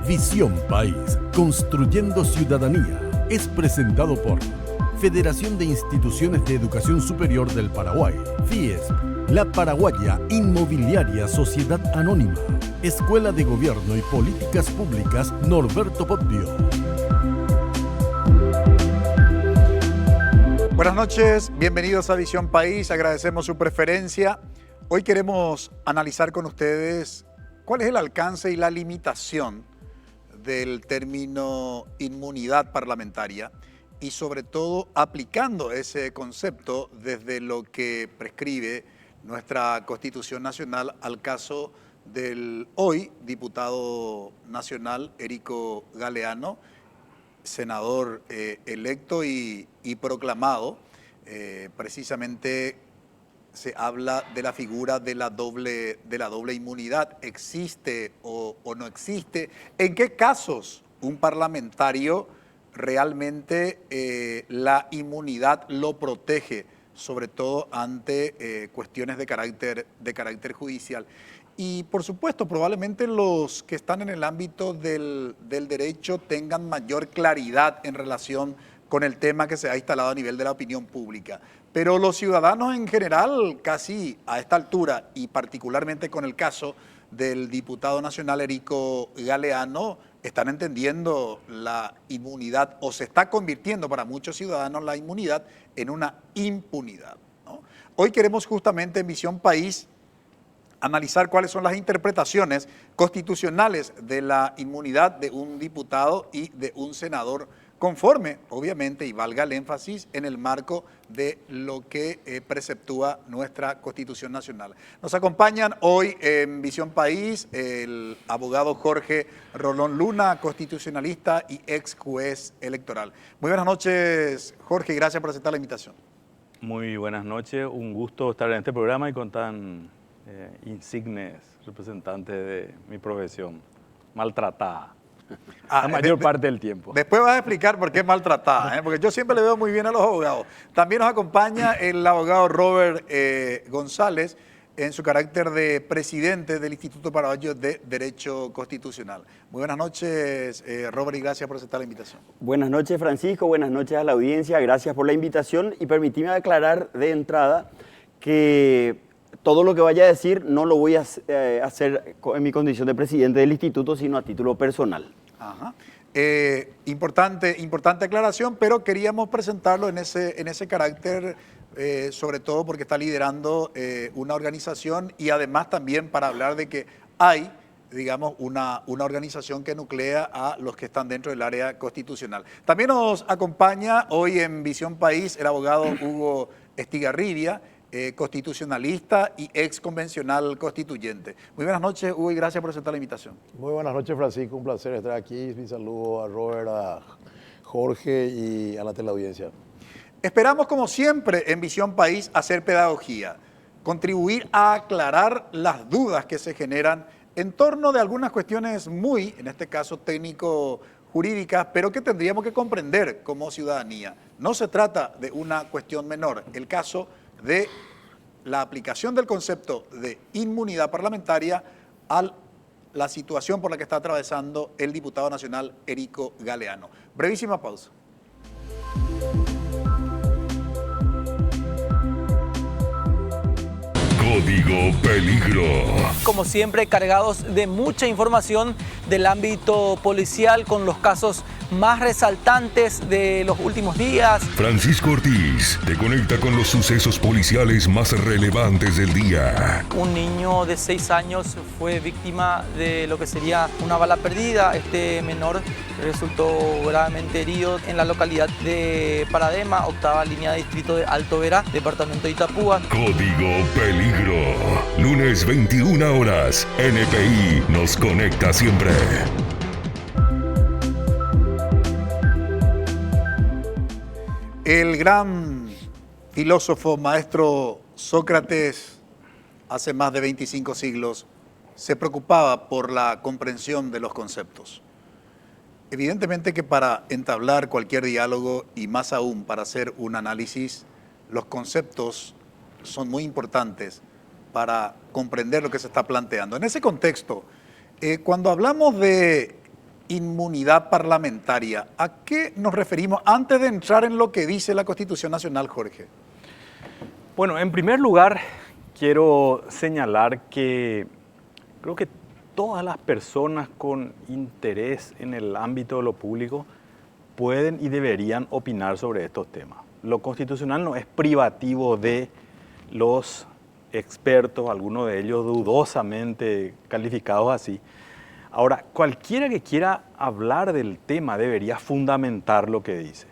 Visión País, construyendo ciudadanía, es presentado por Federación de Instituciones de Educación Superior del Paraguay, FIESP, La Paraguaya Inmobiliaria Sociedad Anónima, Escuela de Gobierno y Políticas Públicas Norberto Bobbio. Buenas noches, bienvenidos a Visión País, agradecemos su preferencia. Hoy queremos analizar con ustedes cuál es el alcance y la limitación del término inmunidad parlamentaria y sobre todo aplicando ese concepto desde lo que prescribe nuestra Constitución Nacional al caso del hoy diputado nacional Érico Galeano, senador electo y proclamado. Precisamente se habla de la figura de la doble inmunidad. ¿Existe o no existe? ¿En qué casos un parlamentario realmente la inmunidad lo protege, sobre todo ante cuestiones de carácter judicial? Y por supuesto, probablemente los que están en el ámbito del derecho tengan mayor claridad en relación con el tema que se ha instalado a nivel de la opinión pública. Pero los ciudadanos en general, casi a esta altura, y particularmente con el caso del diputado nacional Érico Galeano, están entendiendo la inmunidad, o se está convirtiendo para muchos ciudadanos la inmunidad en una impunidad, ¿no? Hoy queremos justamente en Visión País analizar cuáles son las interpretaciones constitucionales de la inmunidad de un diputado y de un senador, conforme, obviamente, y valga el énfasis, en el marco de lo que preceptúa nuestra Constitución Nacional. Nos acompañan hoy en Visión País el abogado Jorge Rolón Luna, constitucionalista y ex juez electoral. Muy buenas noches, Jorge, y gracias por aceptar la invitación. Muy buenas noches, un gusto estar en este programa y con tan insignes representantes de mi profesión, maltratada. La mayor parte del tiempo. Después vas a explicar por qué maltratada, porque yo siempre le veo muy bien a los abogados. También nos acompaña el abogado Robert González en su carácter de presidente del Instituto Paraguayo de Derecho Constitucional. Muy buenas noches, Robert, y gracias por aceptar la invitación. Buenas noches, Francisco, buenas noches a la audiencia, gracias por la invitación y permitime aclarar de entrada que todo lo que vaya a decir no lo voy a hacer en mi condición de presidente del instituto, sino a título personal. Ajá. Importante aclaración, pero queríamos presentarlo en ese carácter, sobre todo porque está liderando una organización y además también para hablar de que hay, digamos, una organización que nuclea a los que están dentro del área constitucional. También nos acompaña hoy en Visión País el abogado Hugo Estigarribia, constitucionalista y ex convencional constituyente. Muy buenas noches, Hugo, y gracias por aceptar la invitación. Muy buenas noches, Francisco, un placer estar aquí. Mi saludo a Robert, a Jorge y a la teleaudiencia. Esperamos, como siempre, en Visión País, hacer pedagogía, contribuir a aclarar las dudas que se generan en torno de algunas cuestiones muy, en este caso, técnico-jurídicas, pero que tendríamos que comprender como ciudadanía. No se trata de una cuestión menor. El caso de la aplicación del concepto de inmunidad parlamentaria a la situación por la que está atravesando el diputado nacional Érico Galeano. Brevísima pausa. Código Peligro. Como siempre, cargados de mucha información del ámbito policial con los casos más resaltantes de los últimos días. Francisco Ortiz te conecta con los sucesos policiales más relevantes del día. Un niño de 6 años fue víctima de lo que sería una bala perdida. Este menor resultó gravemente herido en la localidad de Paradema, octava línea de distrito de Alto Vera, departamento de Itapúa. Código Peligro. Lunes 21 horas. NPI nos conecta siempre. El gran filósofo, maestro Sócrates, hace más de 25 siglos, se preocupaba por la comprensión de los conceptos. Evidentemente que para entablar cualquier diálogo y más aún para hacer un análisis, los conceptos son muy importantes para comprender lo que se está planteando. En ese contexto, cuando hablamos de inmunidad parlamentaria. ¿A qué nos referimos antes de entrar en lo que dice la Constitución Nacional, Jorge? Bueno, en primer lugar, quiero señalar que creo que todas las personas con interés en el ámbito de lo público pueden y deberían opinar sobre estos temas. Lo constitucional no es privativo de los expertos, algunos de ellos dudosamente calificados así. Ahora, cualquiera que quiera hablar del tema debería fundamentar lo que dice.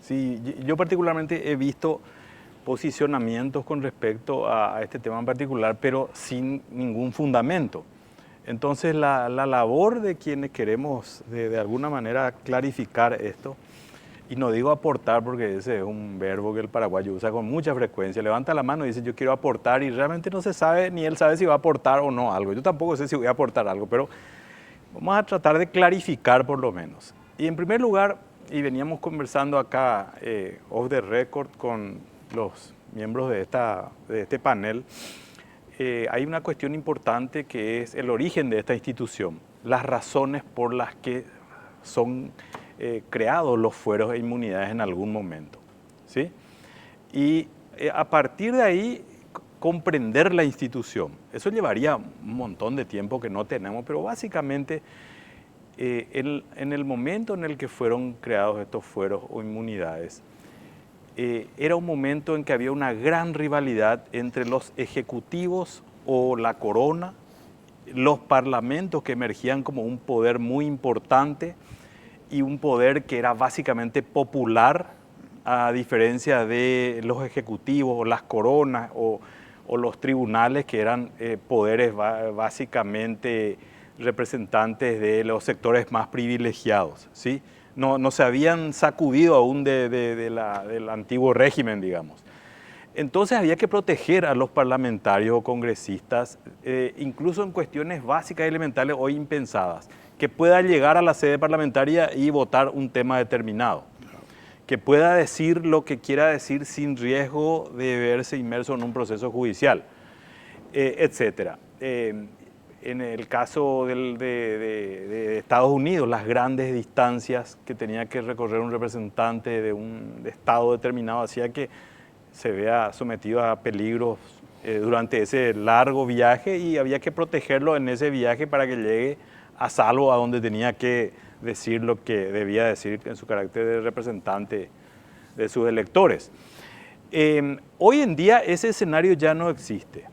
Sí, yo particularmente he visto posicionamientos con respecto a este tema en particular, pero sin ningún fundamento. Entonces, la labor de quienes queremos de alguna manera clarificar esto, y no digo aportar porque ese es un verbo que el paraguayo usa con mucha frecuencia, levanta la mano y dice yo quiero aportar y realmente no se sabe, ni él sabe si va a aportar o no algo. Yo tampoco sé si voy a aportar algo, pero vamos a tratar de clarificar por lo menos. Y en primer lugar, y veníamos conversando acá off the record con los miembros de este panel, hay una cuestión importante que es el origen de esta institución, las razones por las que son creados los fueros e inmunidades en algún momento, ¿sí? Y a partir de ahí comprender la institución. Eso llevaría un montón de tiempo que no tenemos, pero básicamente en el momento en el que fueron creados estos fueros o inmunidades, era un momento en que había una gran rivalidad entre los ejecutivos o la corona, los parlamentos que emergían como un poder muy importante y un poder que era básicamente popular, a diferencia de los ejecutivos o las coronas o los tribunales que eran poderes básicamente representantes de los sectores más privilegiados, ¿sí? No se habían sacudido aún del antiguo régimen, digamos. Entonces había que proteger a los parlamentarios o congresistas, incluso en cuestiones básicas y elementales hoy impensadas, que pueda llegar a la sede parlamentaria y votar un tema determinado, que pueda decir lo que quiera decir sin riesgo de verse inmerso en un proceso judicial, etcétera. En el caso de Estados Unidos, las grandes distancias que tenía que recorrer un representante de un estado determinado hacía que se vea sometido a peligros durante ese largo viaje y había que protegerlo en ese viaje para que llegue a salvo a donde tenía que decir lo que debía decir en su carácter de representante de sus electores. Hoy en día ese escenario ya no existe,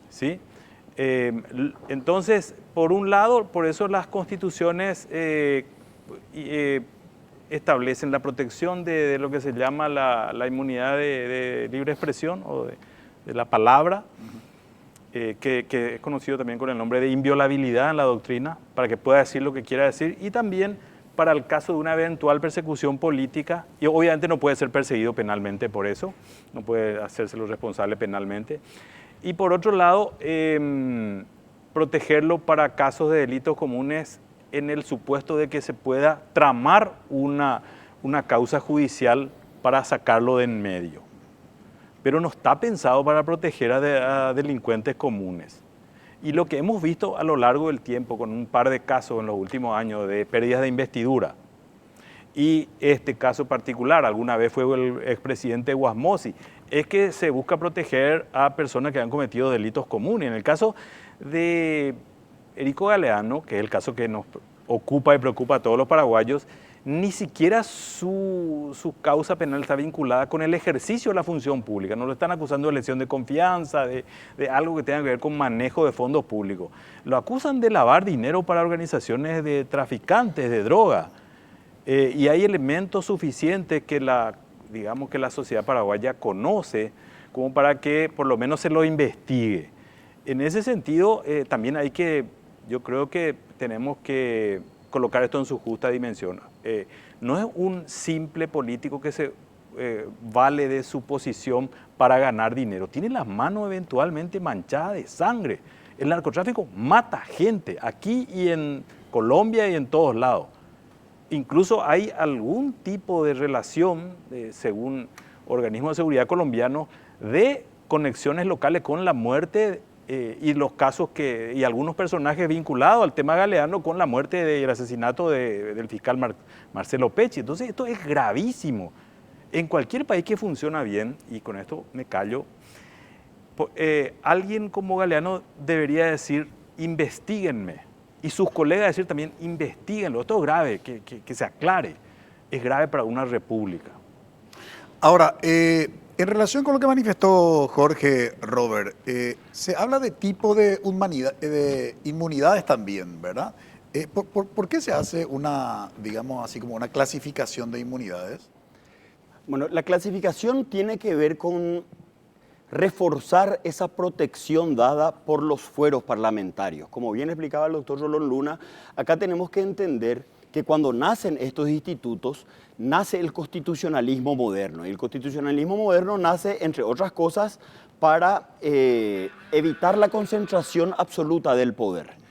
¿sí? Entonces, por un lado, por eso las constituciones establecen la protección de lo que se llama la inmunidad de libre expresión o de la palabra, que es conocido también con el nombre de inviolabilidad en la doctrina, para que pueda decir lo que quiera decir, y también para el caso de una eventual persecución política, y obviamente no puede ser perseguido penalmente por eso, no puede hacérselo responsable penalmente. Y por otro lado, protegerlo para casos de delitos comunes en el supuesto de que se pueda tramar una causa judicial para sacarlo de en medio. Pero no está pensado para proteger a delincuentes comunes. Y lo que hemos visto a lo largo del tiempo, con un par de casos en los últimos años de pérdidas de investidura, y este caso particular, alguna vez fue el expresidente Guasmosi, es que se busca proteger a personas que han cometido delitos comunes. En el caso de Erico Galeano, que es el caso que nos ocupa y preocupa a todos los paraguayos, ni siquiera su causa penal está vinculada con el ejercicio de la función pública. No lo están acusando de lesión de confianza, de algo que tenga que ver con manejo de fondos públicos. Lo acusan de lavar dinero para organizaciones de traficantes de droga. Y hay elementos suficientes que la sociedad paraguaya conoce como para que por lo menos se lo investigue. En ese sentido, también yo creo que tenemos que colocar esto en su justa dimensión. No es un simple político que se vale de su posición para ganar dinero. Tiene las manos eventualmente manchadas de sangre. El narcotráfico mata gente aquí y en Colombia y en todos lados. Incluso hay algún tipo de relación, según organismos de seguridad colombianos, de conexiones locales con la muerte y los casos y algunos personajes vinculados al tema Galeano con la muerte y el asesinato del fiscal Marcelo Pecci. Entonces esto es gravísimo. En cualquier país que funciona bien, y con esto me callo, alguien como Galeano debería decir, investíguenme. Y sus colegas decir también, investíguenlo. Esto es grave, que se aclare. Es grave para una república. Ahora, en relación con lo que manifestó Jorge Robert, se habla de tipo de inmunidades también, ¿verdad? ¿Por qué se hace una, digamos así como una clasificación de inmunidades? Bueno, la clasificación tiene que ver con reforzar esa protección dada por los fueros parlamentarios. Como bien explicaba el doctor Rolón Luna, acá tenemos que entender que cuando nacen estos institutos, nace el constitucionalismo moderno. Y el constitucionalismo moderno nace, entre otras cosas, para evitar la concentración absoluta del poder.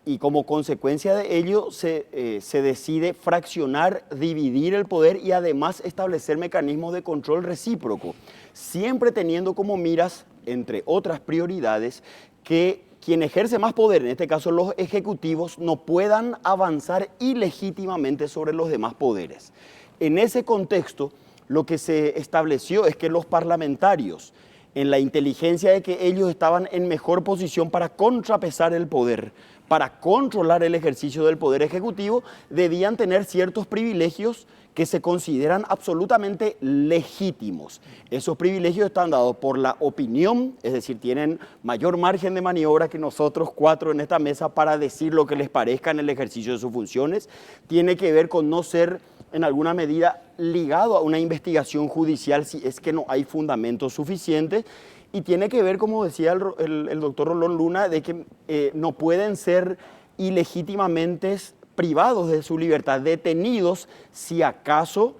Y como consecuencia de ello se decide fraccionar, dividir el poder y además establecer mecanismos de control recíproco, siempre teniendo como miras, entre otras prioridades, que quien ejerce más poder, en este caso los ejecutivos, no puedan avanzar ilegítimamente sobre los demás poderes. En ese contexto, lo que se estableció es que los parlamentarios, en la inteligencia de que ellos estaban en mejor posición para contrapesar el poder, para controlar el ejercicio del poder ejecutivo, debían tener ciertos privilegios que se consideran absolutamente legítimos. Esos privilegios están dados por la opinión, es decir, tienen mayor margen de maniobra que nosotros 4 en esta mesa para decir lo que les parezca en el ejercicio de sus funciones. Tiene que ver con no ser en alguna medida ligado a una investigación judicial si es que no hay fundamentos suficientes. Y tiene que ver, como decía el doctor Rolón Luna, de que no pueden ser ilegítimamente privados de su libertad, detenidos si acaso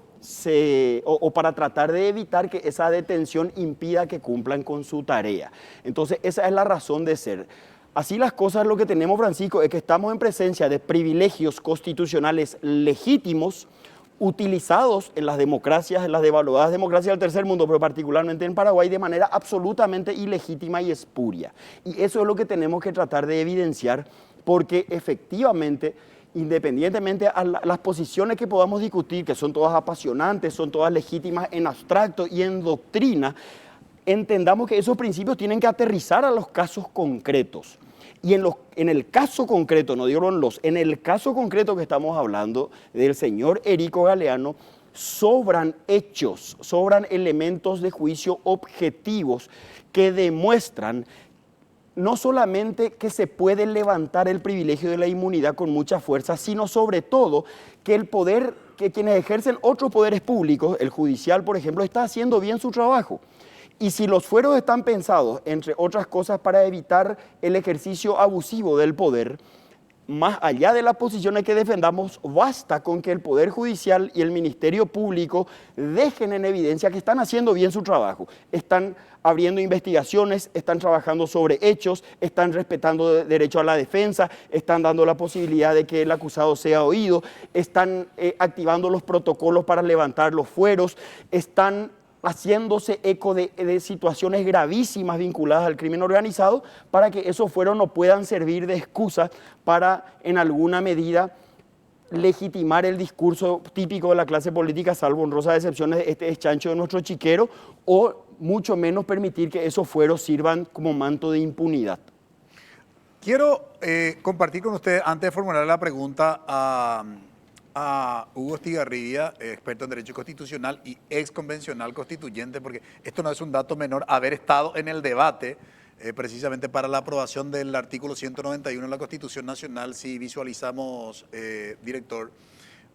o para tratar de evitar que esa detención impida que cumplan con su tarea. Entonces esa es la razón de ser. Así las cosas, lo que tenemos, Francisco, es que estamos en presencia de privilegios constitucionales legítimos utilizados en las democracias, en las devaluadas democracias del tercer mundo, pero particularmente en Paraguay, de manera absolutamente ilegítima y espuria. Y eso es lo que tenemos que tratar de evidenciar, porque efectivamente, independientemente a las posiciones que podamos discutir, que son todas apasionantes, son todas legítimas en abstracto y en doctrina, entendamos que esos principios tienen que aterrizar a los casos concretos. Y en el caso concreto, no digo en el caso concreto que estamos hablando del señor Erico Galeano, sobran hechos, sobran elementos de juicio objetivos que demuestran no solamente que se puede levantar el privilegio de la inmunidad con mucha fuerza, sino sobre todo que el poder, que quienes ejercen otros poderes públicos, el judicial por ejemplo, está haciendo bien su trabajo. Y si los fueros están pensados, entre otras cosas, para evitar el ejercicio abusivo del poder, más allá de las posiciones que defendamos, basta con que el Poder Judicial y el Ministerio Público dejen en evidencia que están haciendo bien su trabajo. Están abriendo investigaciones, están trabajando sobre hechos, están respetando derecho a la defensa, están dando la posibilidad de que el acusado sea oído, están activando los protocolos para levantar los fueros, están haciéndose eco de situaciones gravísimas vinculadas al crimen organizado para que esos fueros no puedan servir de excusa para, en alguna medida, legitimar el discurso típico de la clase política, salvo honrosas excepciones, este es chancho de nuestro chiquero, o mucho menos permitir que esos fueros sirvan como manto de impunidad. Quiero compartir con usted, antes de formular la pregunta a Hugo Estigarribia, experto en Derecho Constitucional y ex convencional constituyente, porque esto no es un dato menor, haber estado en el debate precisamente para la aprobación del artículo 191 de la Constitución Nacional, si visualizamos, director,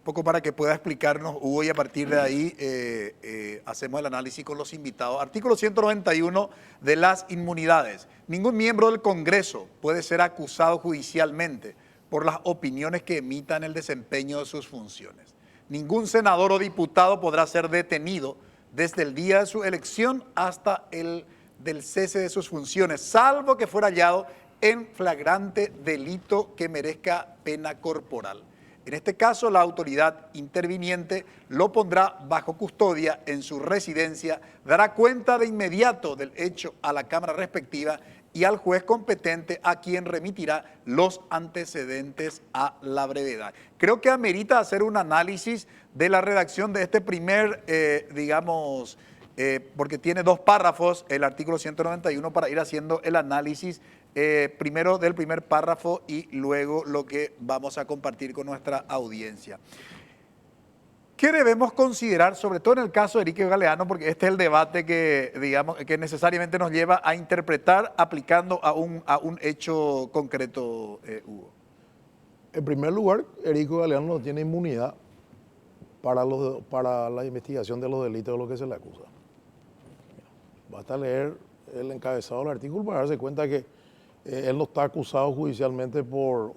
poco para que pueda explicarnos, Hugo, y a partir de ahí hacemos el análisis con los invitados. Artículo 191 de las inmunidades. Ningún miembro del Congreso puede ser acusado judicialmente por las opiniones que emitan el desempeño de sus funciones. Ningún senador o diputado podrá ser detenido desde el día de su elección hasta el del cese de sus funciones, salvo que fuera hallado en flagrante delito que merezca pena corporal. En este caso, la autoridad interviniente lo pondrá bajo custodia en su residencia, dará cuenta de inmediato del hecho a la Cámara respectiva y al juez competente a quien remitirá los antecedentes a la brevedad. Creo que amerita hacer un análisis de la redacción de este primer, porque tiene 2 párrafos, el artículo 191, para ir haciendo el análisis primero del primer párrafo y luego lo que vamos a compartir con nuestra audiencia. ¿Qué debemos considerar, sobre todo en el caso de Enrique Galeano, porque este es el debate que necesariamente nos lleva a interpretar aplicando a un hecho concreto, Hugo? En primer lugar, Enrique Galeano no tiene inmunidad para la investigación de los delitos de los que se le acusa. Basta leer el encabezado del artículo para darse cuenta que él no está acusado judicialmente por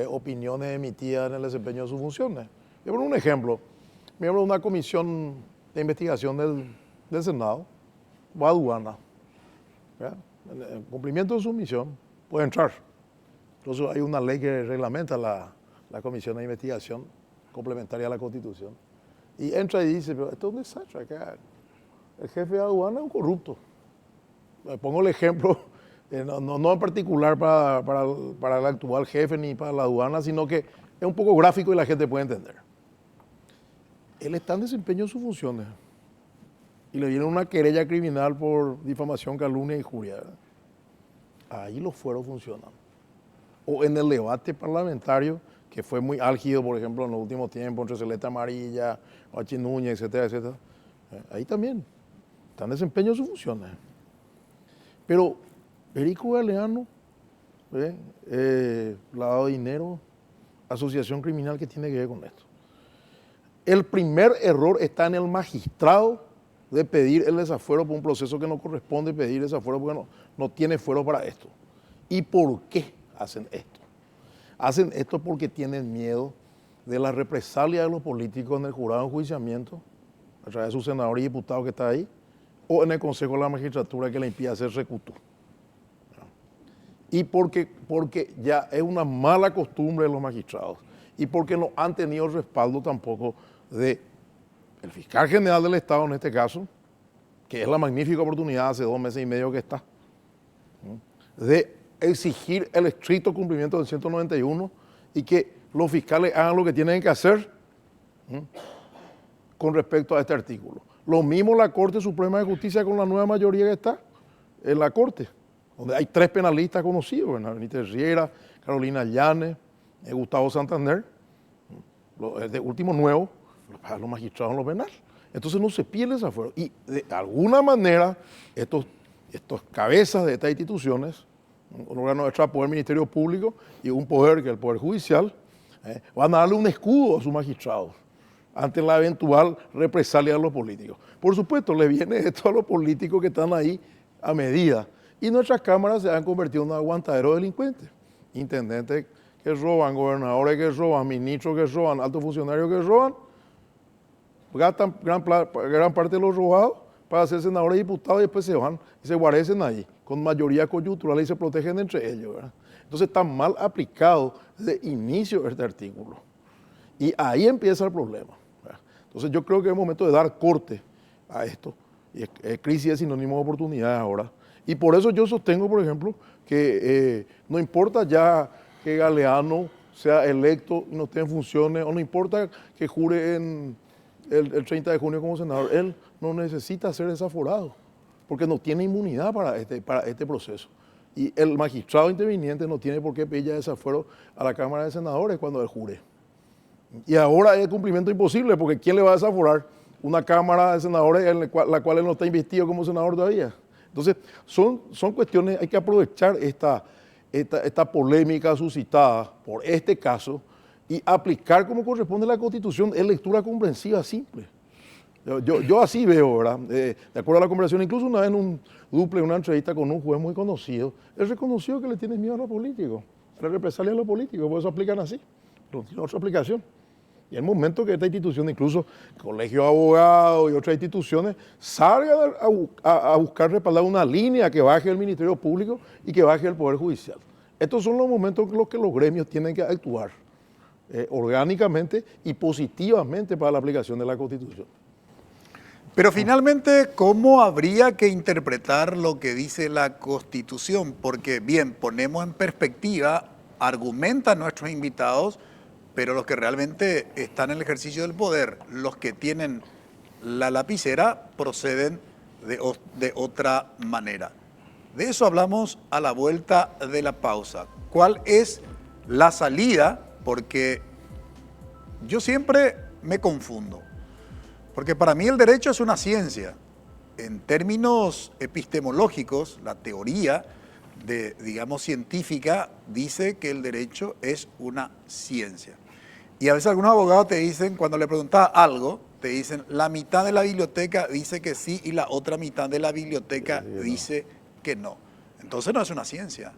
opiniones emitidas en el desempeño de sus funciones. Yo pongo un ejemplo. Miembro de una comisión de investigación del Senado va a aduana. En cumplimiento de su misión puede entrar. Entonces hay una ley que reglamenta la comisión de investigación complementaria a la Constitución. Y entra y dice, pero esto es un desastre acá. El jefe de aduana es un corrupto. Pongo el ejemplo, no en particular para el actual jefe ni para la aduana, sino que es un poco gráfico y la gente puede entender. Él está en desempeño de sus funciones y le viene una querella criminal por difamación, calumnia y injuria. Ahí los fueros funcionan. O en el debate parlamentario, que fue muy álgido, por ejemplo, en los últimos tiempos, entre Celeste Amarilla, Joaquín Núñez, etcétera, etcétera. Ahí también está en desempeño de sus funciones. Pero Enrique Galeano, lavado de dinero, asociación criminal, ¿qué tiene que ver con esto? El primer error está en el magistrado de pedir el desafuero por un proceso que no corresponde pedir desafuero porque no tiene fuero para esto. ¿Y por qué hacen esto? Hacen esto porque tienen miedo de la represalia de los políticos en el jurado de enjuiciamiento, a través de su senador y diputado que está ahí, o en el Consejo de la Magistratura que le impide hacer recutú. Y porque ya es una mala costumbre de los magistrados y porque no han tenido respaldo tampoco del fiscal general del Estado en este caso, que es la magnífica oportunidad hace 2 meses y medio que está, de exigir el estricto cumplimiento del 191 y que los fiscales hagan lo que tienen que hacer con respecto a este artículo. Lo mismo la Corte Suprema de Justicia con la nueva mayoría que está en la Corte, donde hay 3 penalistas conocidos, Benítez Riera, Carolina Llanes, Gustavo Santander, el último nuevo, para los magistrados en lo penal. Entonces no se pierde ese afuero. Y de alguna manera, estos cabezas de estas instituciones, un órgano de extra poder, Ministerio Público, y un poder que es el Poder Judicial, van a darle un escudo a sus magistrados ante la eventual represalia de los políticos. Por supuesto, le viene esto a los políticos que están ahí a medida. Y nuestras cámaras se han convertido en un aguantadero de delincuentes. Intendentes que roban, gobernadores que roban, ministros que roban, altos funcionarios que roban, gastan gran parte de los robados para ser senadores y diputados y después se van y se guarecen ahí, con mayoría coyuntural y se protegen entre ellos, ¿verdad? Entonces está mal aplicado desde inicio este artículo. Y ahí empieza el problema, ¿verdad? Entonces yo creo que es momento de dar corte a esto. Y crisis es sinónimo de oportunidades ahora. Y por eso yo sostengo, por ejemplo, que no importa ya que Galeano sea electo y no esté en funciones, o no importa que jure en el 30 de junio como senador, él no necesita ser desaforado, porque no tiene inmunidad para este proceso. Y el magistrado interviniente no tiene por qué pedir desafuero a la Cámara de Senadores cuando él jure. Y ahora es cumplimiento imposible, porque ¿quién le va a desaforar? Una Cámara de Senadores en la cual él no está investido como senador todavía. Entonces, son cuestiones, hay que aprovechar esta polémica suscitada por este caso y aplicar como corresponde la Constitución en lectura comprensiva simple. Yo así veo, ¿verdad? De acuerdo a la conversación, incluso una vez en una entrevista con un juez muy conocido, él reconoció que le tiene miedo a los políticos, a la represalia a los políticos, por eso aplican así, no tiene otra aplicación. Y en el momento que esta institución, incluso el Colegio de Abogados y otras instituciones, salgan a buscar respaldar una línea que baje el Ministerio Público y que baje el Poder Judicial. Estos son los momentos en los que los gremios tienen que actuar orgánicamente y positivamente para la aplicación de la Constitución. Pero finalmente, ¿cómo habría que interpretar lo que dice la Constitución? Porque, bien, ponemos en perspectiva, argumentan nuestros invitados, pero los que realmente están en el ejercicio del poder, los que tienen la lapicera, proceden de otra manera. De eso hablamos a la vuelta de la pausa. ¿Cuál es la salida? Porque yo siempre me confundo. Porque para mí el derecho es una ciencia. En términos epistemológicos, la teoría digamos, científica dice que el derecho es una ciencia. Y a veces algunos abogados te dicen, cuando le preguntas algo, te dicen, la mitad de la biblioteca dice que sí y la otra mitad de la biblioteca dice que no. Entonces no es una ciencia,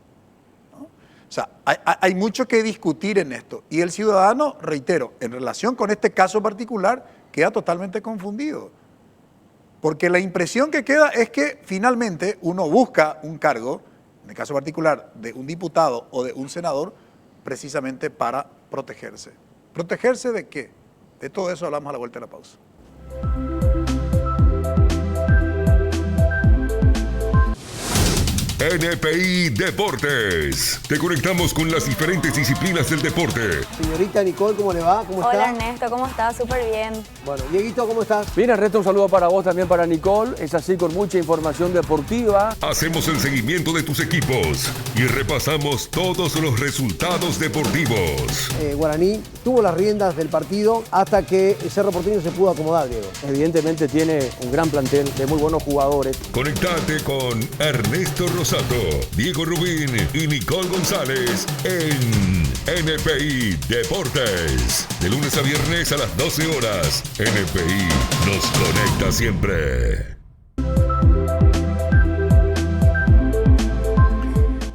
¿no? O sea, hay mucho que discutir en esto. Y el ciudadano, reitero, en relación con este caso particular, queda totalmente confundido. Porque la impresión que queda es que finalmente uno busca un cargo, en el caso particular de un diputado o de un senador, precisamente para protegerse. ¿Protegerse de qué? De todo eso hablamos a la vuelta de la pausa. NPI Deportes. Te conectamos con las diferentes disciplinas del deporte. Señorita Nicole, ¿cómo le va? ¿Cómo está? Hola Ernesto, ¿cómo estás? Súper bien. Bueno, Dieguito, ¿cómo estás? Bien, Ernesto, un saludo para vos, también para Nicole. Es así, con mucha información deportiva. Hacemos el seguimiento de tus equipos y repasamos todos los resultados deportivos. Guaraní tuvo las riendas del partido hasta que Cerro Porteño se pudo acomodar, Diego. Evidentemente tiene un gran plantel de muy buenos jugadores. Conectate con Ernesto Rosato, Diego Rubín y Nicole González en NPI Deportes. De lunes a viernes a las 12 horas. NPI nos conecta siempre.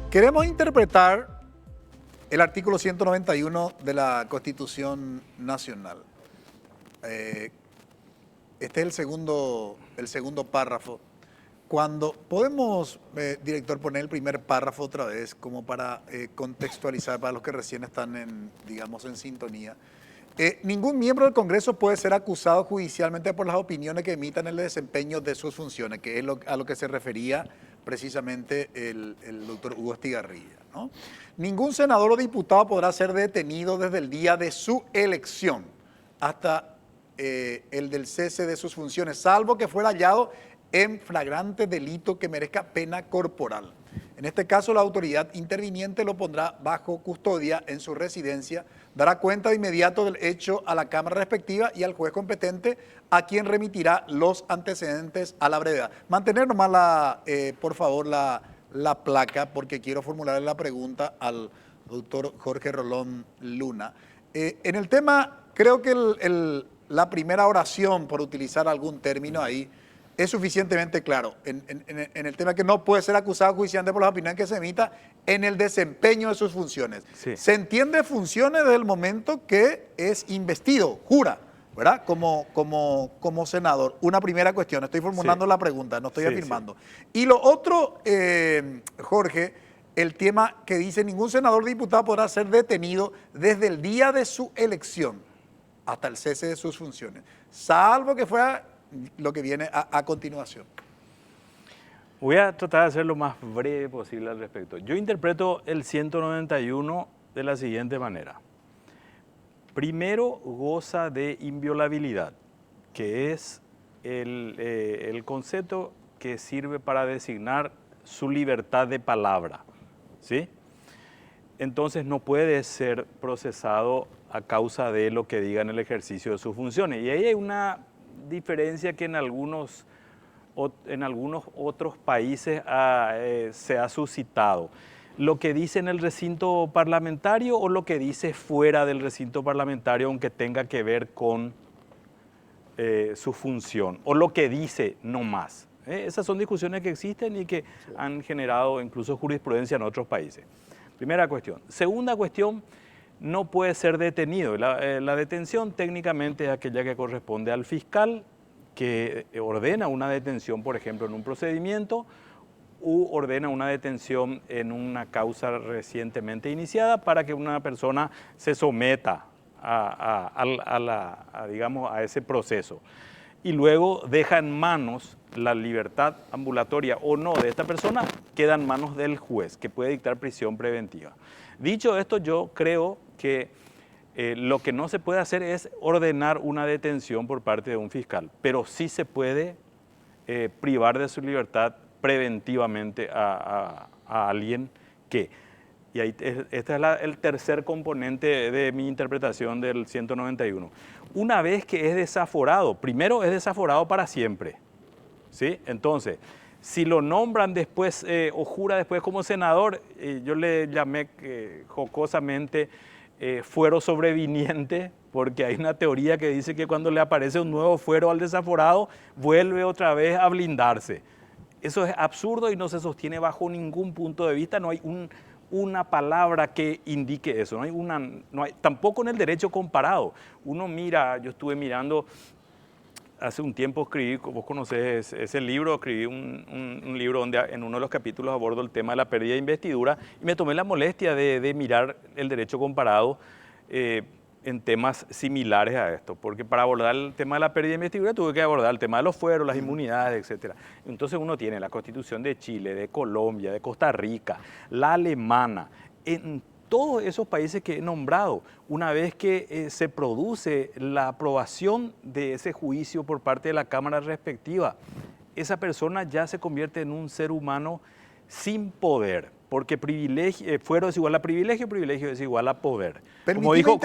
Queremos interpretar el artículo 191 de la Constitución Nacional. Este es el segundo párrafo. Cuando podemos, director, poner el primer párrafo otra vez, como para contextualizar para los que recién están digamos, en sintonía. Ningún miembro del Congreso puede ser acusado judicialmente por las opiniones que emitan en el desempeño de sus funciones, que es a lo que se refería precisamente el doctor Hugo Estigarribia, ¿no? Ningún senador o diputado podrá ser detenido desde el día de su elección hasta el del cese de sus funciones, salvo que fuera hallado en flagrante delito que merezca pena corporal. En este caso, la autoridad interviniente lo pondrá bajo custodia en su residencia, dará cuenta de inmediato del hecho a la Cámara respectiva y al juez competente, a quien remitirá los antecedentes a la brevedad. Mantener nomás, por favor, la placa, porque quiero formularle la pregunta al doctor Jorge Rolón Luna. En el tema, creo que la primera oración, por utilizar algún término ahí, es suficientemente claro en el tema que no puede ser acusado judicialmente por las opiniones que se emita en el desempeño de sus funciones. Sí. Se entiende funciones desde el momento que es investido, jura, ¿verdad? Como senador. Una primera cuestión, estoy formulando la pregunta, no estoy afirmando. Sí. Y lo otro, Jorge, el tema que dice ningún senador o diputado podrá ser detenido desde el día de su elección hasta el cese de sus funciones, salvo que fuera lo que viene a continuación. Voy a tratar de ser lo más breve posible al respecto. Yo interpreto el 191 de la siguiente manera. Primero, goza de inviolabilidad, que es el concepto que sirve para designar su libertad de palabra, ¿sí? Entonces no puede ser procesado a causa de lo que diga en el ejercicio de sus funciones. Y ahí hay una diferencia que en algunos otros países se ha suscitado. Lo que dice en el recinto parlamentario o lo que dice fuera del recinto parlamentario, aunque tenga que ver con su función, o lo que dice no más. Esas son discusiones que existen y que han generado incluso jurisprudencia en otros países. Primera cuestión. Segunda cuestión, no puede ser detenido. La detención técnicamente es aquella que corresponde al fiscal que ordena una detención, por ejemplo, en un procedimiento u ordena una detención en una causa recientemente iniciada para que una persona se someta digamos, a ese proceso. y luego deja en manos la libertad ambulatoria o no de esta persona, queda en manos del juez, que puede dictar prisión preventiva. Dicho esto, yo creo que lo que no se puede hacer es ordenar una detención por parte de un fiscal, pero sí se puede privar de su libertad preventivamente a alguien que, y ahí, este es el tercer componente de mi interpretación del 191. Una vez que es desaforado, primero es desaforado para siempre, ¿sí? Entonces, si lo nombran después o jura después como senador, yo le llamé jocosamente fuero sobreviniente, porque hay una teoría que dice que cuando le aparece un nuevo fuero al desaforado, vuelve otra vez a blindarse. Eso es absurdo y no se sostiene bajo ningún punto de vista, no hay una palabra que indique eso, no hay, tampoco en el derecho comparado. Uno mira, yo estuve mirando, hace un tiempo escribí, vos conocés ese libro, escribí un libro donde en uno de los capítulos abordo el tema de la pérdida de investidura y me tomé la molestia de mirar el derecho comparado en temas similares a esto, porque para abordar el tema de la pérdida de investidura tuve que abordar el tema de los fueros, las inmunidades, etc. Entonces uno tiene la Constitución de Chile, de Colombia, de Costa Rica, la alemana, en todos esos países que he nombrado, una vez que se produce la aprobación de ese juicio por parte de la Cámara respectiva, esa persona ya se convierte en un ser humano sin poder, porque fuero es igual a privilegio, privilegio es igual a poder. Como dijo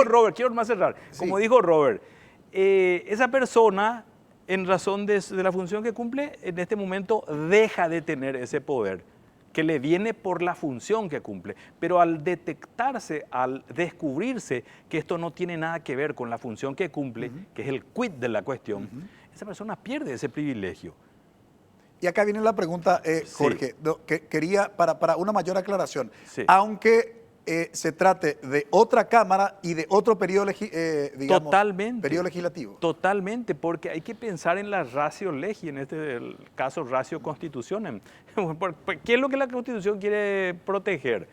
Robert, quiero más cerrar, sí. Como dijo Robert, esa persona, en razón de la función que cumple, en este momento deja de tener ese poder que le viene por la función que cumple, pero al detectarse, al descubrirse que esto no tiene nada que ver con la función que cumple, que es el quid de la cuestión, esa persona pierde ese privilegio. Y acá viene la pregunta, Jorge, sí. Que quería para una mayor aclaración. Sí. Aunque se trate de otra Cámara y de otro periodo, periodo legislativo. Totalmente, porque hay que pensar en la ratio legi, en este caso ratio constitucionem. ¿Qué es lo que la Constitución quiere proteger?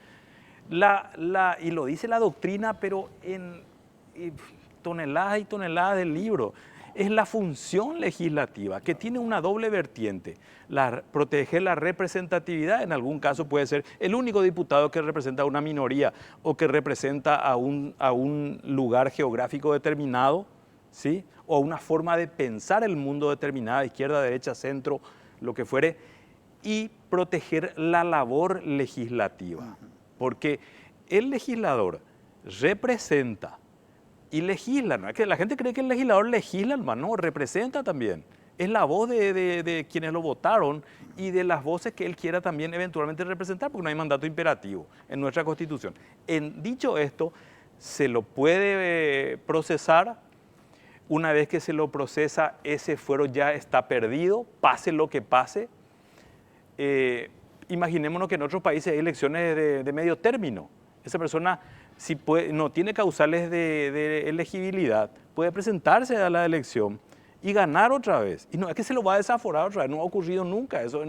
Y lo dice la doctrina, pero en toneladas y toneladas del libro. Es la función legislativa, que tiene una doble vertiente. Proteger la representatividad, en algún caso puede ser el único diputado que representa a una minoría o que representa a un lugar geográfico determinado, ¿sí? O a una forma de pensar el mundo determinada, izquierda, derecha, centro, lo que fuere, y proteger la labor legislativa. Porque el legislador representa y legisla, no es que la gente cree que el legislador legisla, hermano, no, representa también. Es la voz de quienes lo votaron y de las voces que él quiera también eventualmente representar, porque no hay mandato imperativo en nuestra Constitución. Dicho esto, se lo puede procesar. Una vez que se lo procesa, ese fuero ya está perdido, pase lo que pase. Imaginémonos que en otros países hay elecciones de medio término. Esa persona, si no tiene causales de elegibilidad, puede presentarse a la elección y ganar otra vez. Y no es que se lo va a desaforar otra vez, no ha ocurrido nunca eso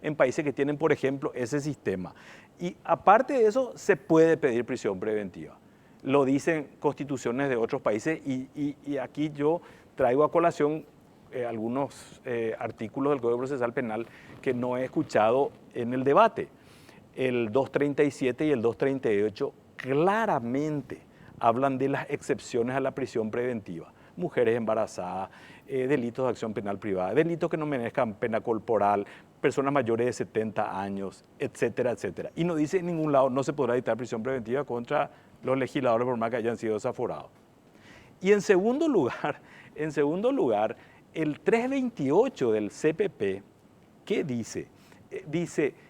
en países que tienen, por ejemplo, ese sistema. Y aparte de eso, se puede pedir prisión preventiva. Lo dicen constituciones de otros países y aquí yo traigo a colación algunos artículos del Código Procesal Penal que no he escuchado en el debate. El 237 y el 238 claramente hablan de las excepciones a la prisión preventiva. Mujeres embarazadas, delitos de acción penal privada, delitos que no merezcan pena corporal, personas mayores de 70 años, etcétera, etcétera. Y no dice en ningún lado, no se podrá dictar prisión preventiva contra los legisladores por más que hayan sido desaforados. Y en segundo lugar, el 328 del CPP, ¿qué dice? Dice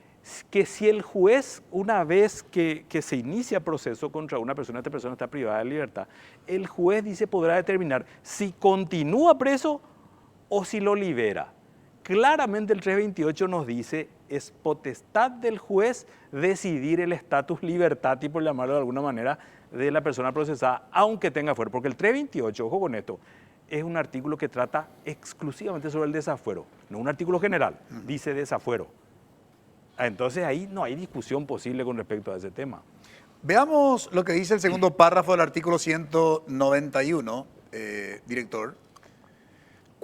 que si el juez, una vez que se inicia proceso contra una persona, esta persona está privada de libertad, el juez dice podrá determinar si continúa preso o si lo libera. Claramente el 328 nos dice, es potestad del juez decidir el status libertati, por llamarlo de alguna manera, de la persona procesada, aunque tenga fuero. Porque el 328, ojo con esto, es un artículo que trata exclusivamente sobre el desafuero, no un artículo general, dice desafuero. Entonces ahí no hay discusión posible con respecto a ese tema. Veamos lo que dice el segundo párrafo del artículo 191, director.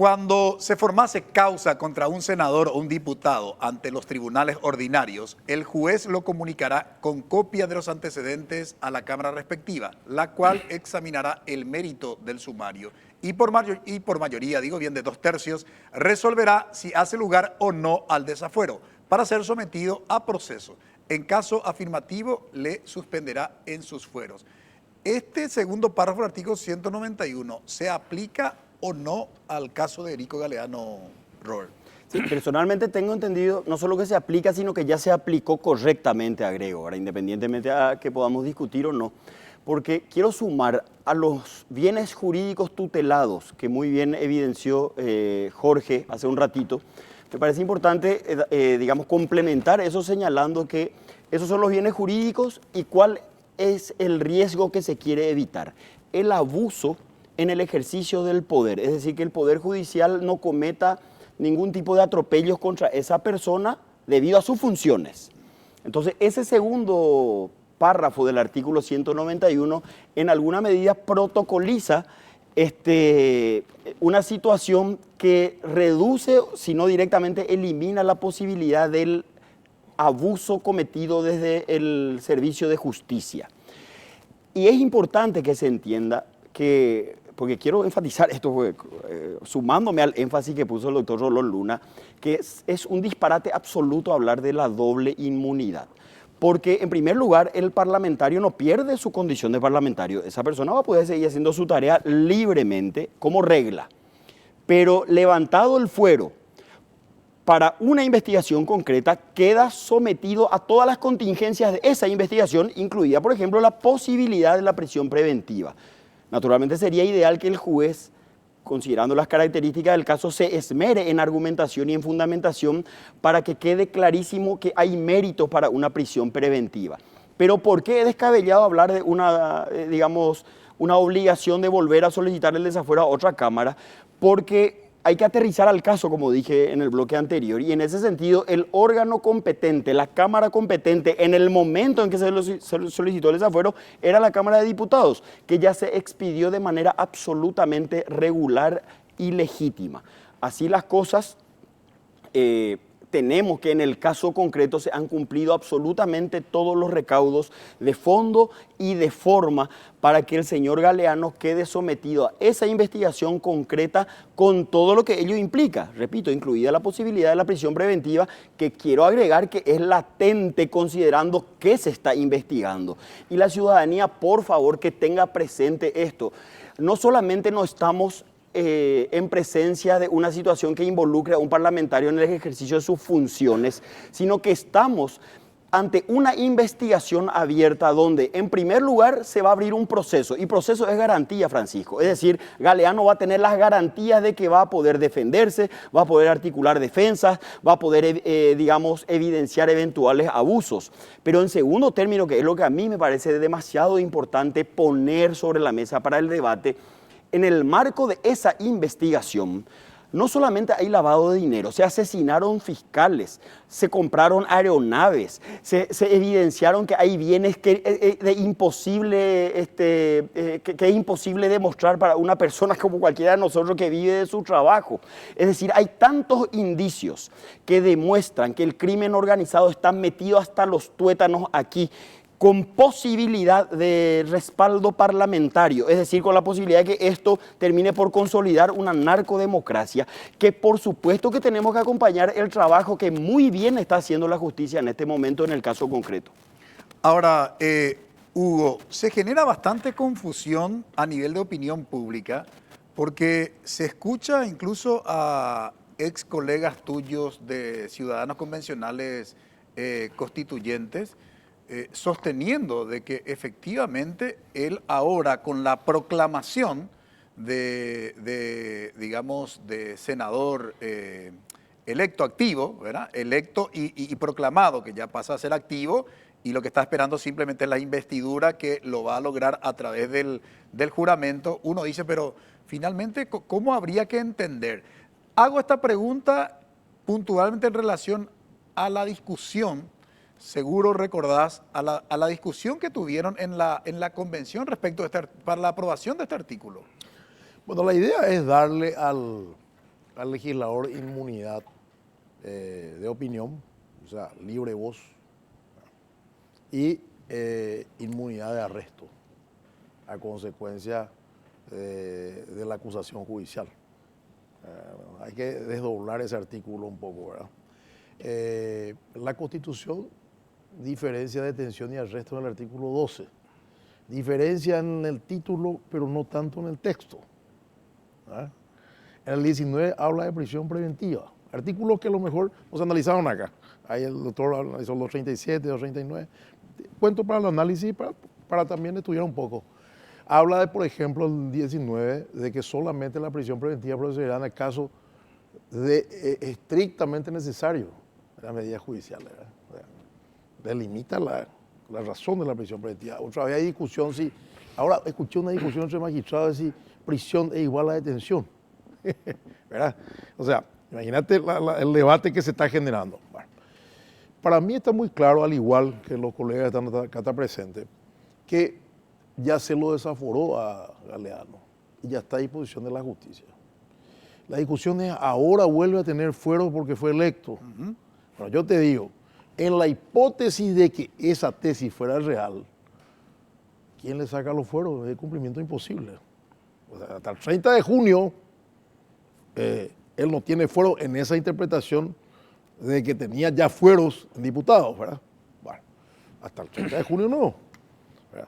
Cuando se formase causa contra un senador o un diputado ante los tribunales ordinarios, el juez lo comunicará con copia de los antecedentes a la Cámara respectiva, la cual examinará el mérito del sumario y por mayoría, digo bien, de 2/3, resolverá si hace lugar o no al desafuero para ser sometido a proceso. En caso afirmativo, le suspenderá en sus fueros. Este segundo párrafo del artículo 191 se aplica o no al caso de Erico Galeano, Robert. Sí, personalmente tengo entendido no solo que se aplica, sino que ya se aplicó correctamente, agrego, ahora, independientemente a que podamos discutir o no, porque quiero sumar a los bienes jurídicos tutelados, que muy bien evidenció Jorge hace un ratito. Me parece importante, digamos, complementar eso señalando que esos son los bienes jurídicos y cuál es el riesgo que se quiere evitar. El abuso en el ejercicio del poder, es decir, que el Poder Judicial no cometa ningún tipo de atropellos contra esa persona debido a sus funciones. Entonces, ese segundo párrafo del artículo 191 en alguna medida protocoliza una situación que reduce, si no directamente elimina la posibilidad del abuso cometido desde el servicio de justicia. Y es importante que se entienda que, porque quiero enfatizar esto, sumándome al énfasis que puso el doctor Rolón Luna, que es un disparate absoluto hablar de la doble inmunidad. Porque, en primer lugar, el parlamentario no pierde su condición de parlamentario. Esa persona va a poder seguir haciendo su tarea libremente, como regla. Pero levantado el fuero para una investigación concreta, queda sometido a todas las contingencias de esa investigación, incluida, por ejemplo, la posibilidad de la prisión preventiva. Naturalmente sería ideal que el juez, considerando las características del caso, se esmere en argumentación y en fundamentación para que quede clarísimo que hay méritos para una prisión preventiva. Pero ¿por qué es descabellado hablar de una, digamos, una obligación de volver a solicitar el desafuero a otra Cámara? Porque hay que aterrizar al caso, como dije en el bloque anterior, y en ese sentido el órgano competente, la Cámara competente, en el momento en que se solicitó el desafuero, era la Cámara de Diputados, que ya se expidió de manera absolutamente regular y legítima. Así las cosas, tenemos que en el caso concreto se han cumplido absolutamente todos los recaudos de fondo y de forma para que el señor Galeano quede sometido a esa investigación concreta con todo lo que ello implica. Repito, incluida la posibilidad de la prisión preventiva, que quiero agregar que es latente considerando que se está investigando. Y la ciudadanía, por favor, que tenga presente esto. No solamente no estamos en presencia de una situación que involucre a un parlamentario en el ejercicio de sus funciones, sino que estamos ante una investigación abierta donde, en primer lugar, se va a abrir un proceso, y proceso es garantía, Francisco. Es decir, Galeano va a tener las garantías de que va a poder defenderse, va a poder articular defensas, va a poder, digamos, evidenciar eventuales abusos. Pero en segundo término, que es lo que a mí me parece demasiado importante poner sobre la mesa para el debate, en el marco de esa investigación, no solamente hay lavado de dinero, se asesinaron fiscales, se compraron aeronaves, se evidenciaron que hay bienes que es imposible demostrar para una persona como cualquiera de nosotros que vive de su trabajo. Es decir, hay tantos indicios que demuestran que el crimen organizado está metido hasta los tuétanos aquí, con posibilidad de respaldo parlamentario, es decir, con la posibilidad de que esto termine por consolidar una narcodemocracia, que por supuesto que tenemos que acompañar el trabajo que muy bien está haciendo la justicia en este momento en el caso concreto. Ahora, Hugo, se genera bastante confusión a nivel de opinión pública porque se escucha incluso a ex colegas tuyos de ciudadanos convencionales constituyentes sosteniendo de que efectivamente él ahora con la proclamación digamos, de senador electo activo, ¿verdad? Electo y proclamado, que ya pasa a ser activo, y lo que está esperando simplemente es la investidura que lo va a lograr a través del juramento. Uno dice, pero finalmente, ¿cómo habría que entender? Hago esta pregunta puntualmente en relación a la discusión. Seguro recordás a la discusión que tuvieron en la convención respecto para la aprobación de este artículo. Bueno, la idea es darle al al legislador inmunidad de opinión, o sea, libre voz, y inmunidad de arresto a consecuencia de la acusación judicial. Hay que desdoblar ese artículo un poco, ¿verdad? La Constitución diferencia detención y arresto en el artículo 12. Diferencia en el título, pero no tanto en el texto. ¿Verdad? En el 19 habla de prisión preventiva. Artículos que a lo mejor nos analizaron acá. Ahí el doctor analizó los 37, los 39. Cuento para el análisis, para también estudiar un poco. Habla de, por ejemplo, el 19, de que solamente la prisión preventiva procederá en el caso de estrictamente necesario de la medida judicial. Delimita la razón de la prisión preventiva. Otra vez hay discusión si... Ahora escuché una discusión entre magistrados de si prisión es igual a detención. ¿Verdad? O sea, imagínate el debate que se está generando. Bueno, para mí está muy claro, al igual que los colegas que están acá presentes, que ya se lo desaforó a Galeano y ya está a disposición de la justicia. La discusión es, ahora vuelve a tener fuero porque fue electo. Bueno, yo te digo, en la hipótesis de que esa tesis fuera real, ¿quién le saca los fueros? Es de cumplimiento imposible. O sea, hasta el 30 de junio, él no tiene fuero en esa interpretación de que tenía ya fueros en diputados, ¿verdad? Bueno, hasta el 30 de junio no. ¿Verdad?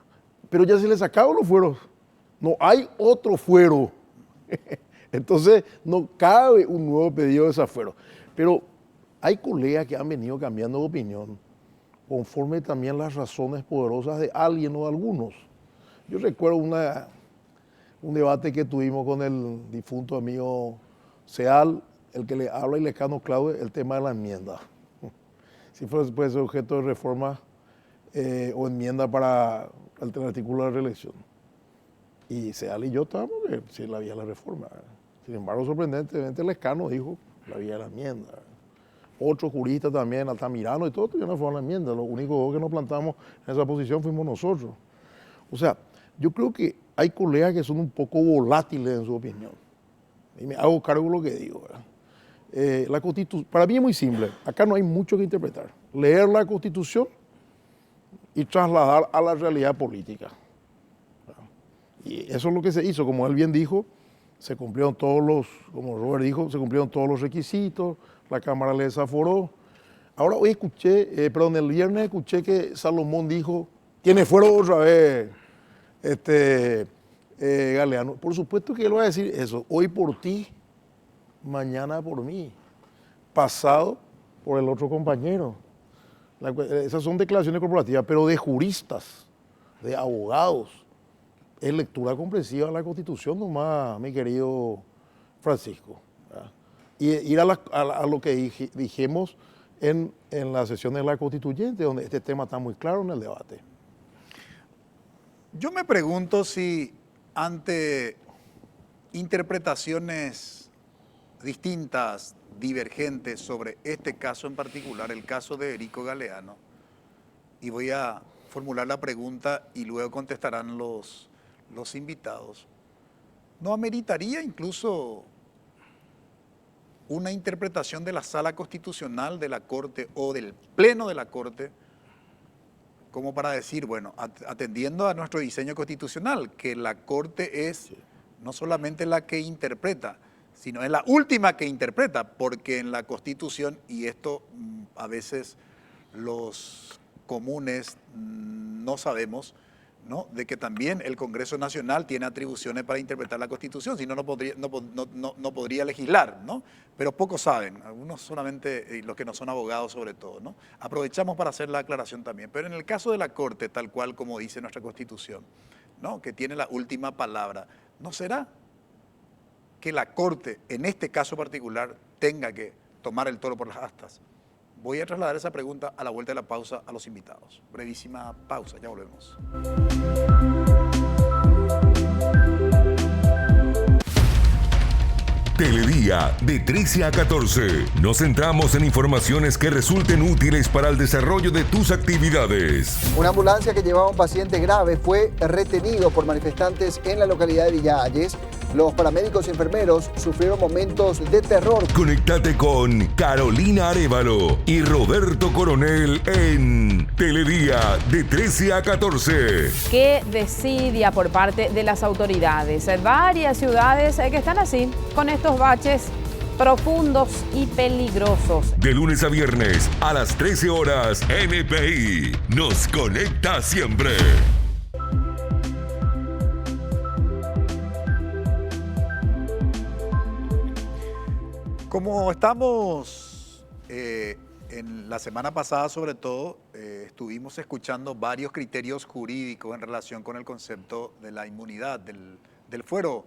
Pero ya se le sacaron los fueros. No hay otro fuero. Entonces, no cabe un nuevo pedido de desafuero. Pero hay colegas que han venido cambiando de opinión conforme también las razones poderosas de alguien o de algunos. Yo recuerdo un debate que tuvimos con el difunto amigo Seal, el que le habla y Lescano Claude, el tema de la enmienda. Si puede ser objeto de reforma o enmienda para el artículo de la reelección. Y Seal y yo estábamos si la vía de la reforma. Sin embargo, sorprendentemente, Lescano dijo la vía de la enmienda. Otros juristas también, Altamirano y todo, ya no fueron la enmienda. Los únicos que nos plantamos en esa posición fuimos nosotros. O sea, yo creo que hay colegas que son un poco volátiles en su opinión. Y me hago cargo de lo que digo. La Constitución, para mí es muy simple. Acá no hay mucho que interpretar. Leer la Constitución y trasladar a la realidad política. Y eso es lo que se hizo. Como él bien dijo, se cumplieron como Robert dijo, se cumplieron todos los requisitos, la Cámara le desaforó. Ahora hoy el viernes escuché que Salomón dijo, tiene fuero otra vez Galeano. Por supuesto que él va a decir eso, hoy por ti, mañana por mí, pasado por el otro compañero. Esas son declaraciones corporativas, pero de juristas, de abogados. Es lectura comprensiva de la Constitución nomás, mi querido Francisco. ¿Verdad? Y ir a lo que dijimos en la sesión de la Constituyente, donde este tema está muy claro en el debate. Yo me pregunto si ante interpretaciones distintas, divergentes sobre este caso en particular, el caso de Erico Galeano, y voy a formular la pregunta y luego contestarán los invitados, ¿no ameritaría incluso una interpretación de la Sala Constitucional de la Corte o del Pleno de la Corte como para decir, bueno, atendiendo a nuestro diseño constitucional, que la Corte es no solamente la que interpreta, sino es la última que interpreta, porque en la Constitución, y esto a veces los comunes no sabemos, ¿no?, de que también el Congreso Nacional tiene atribuciones para interpretar la Constitución, si no, no podría legislar, ¿no? Pero pocos saben, algunos solamente, los que no son abogados sobre todo, ¿no? Aprovechamos para hacer la aclaración también, pero en el caso de la Corte, tal cual como dice nuestra Constitución, ¿no?, que tiene la última palabra, ¿no será que la Corte, en este caso particular, tenga que tomar el toro por las astas? Voy a trasladar esa pregunta a la vuelta de la pausa a los invitados. Brevísima pausa, ya volvemos. Teledía de 13 a 14. Nos centramos en informaciones que resulten útiles para el desarrollo de tus actividades. Una ambulancia que llevaba a un paciente grave fue retenido por manifestantes en la localidad de Villa Ayes Los paramédicos y enfermeros sufrieron momentos de terror. Conectate con Carolina Arévalo y Roberto Coronel en Teledía de 13 a 14. Qué desidia por parte de las autoridades. Varias ciudades que están así, con estos baches profundos y peligrosos. De lunes a viernes a las 13 horas, NPI nos conecta siempre. Como estamos en la semana pasada, sobre todo, estuvimos escuchando varios criterios jurídicos en relación con el concepto de la inmunidad del fuero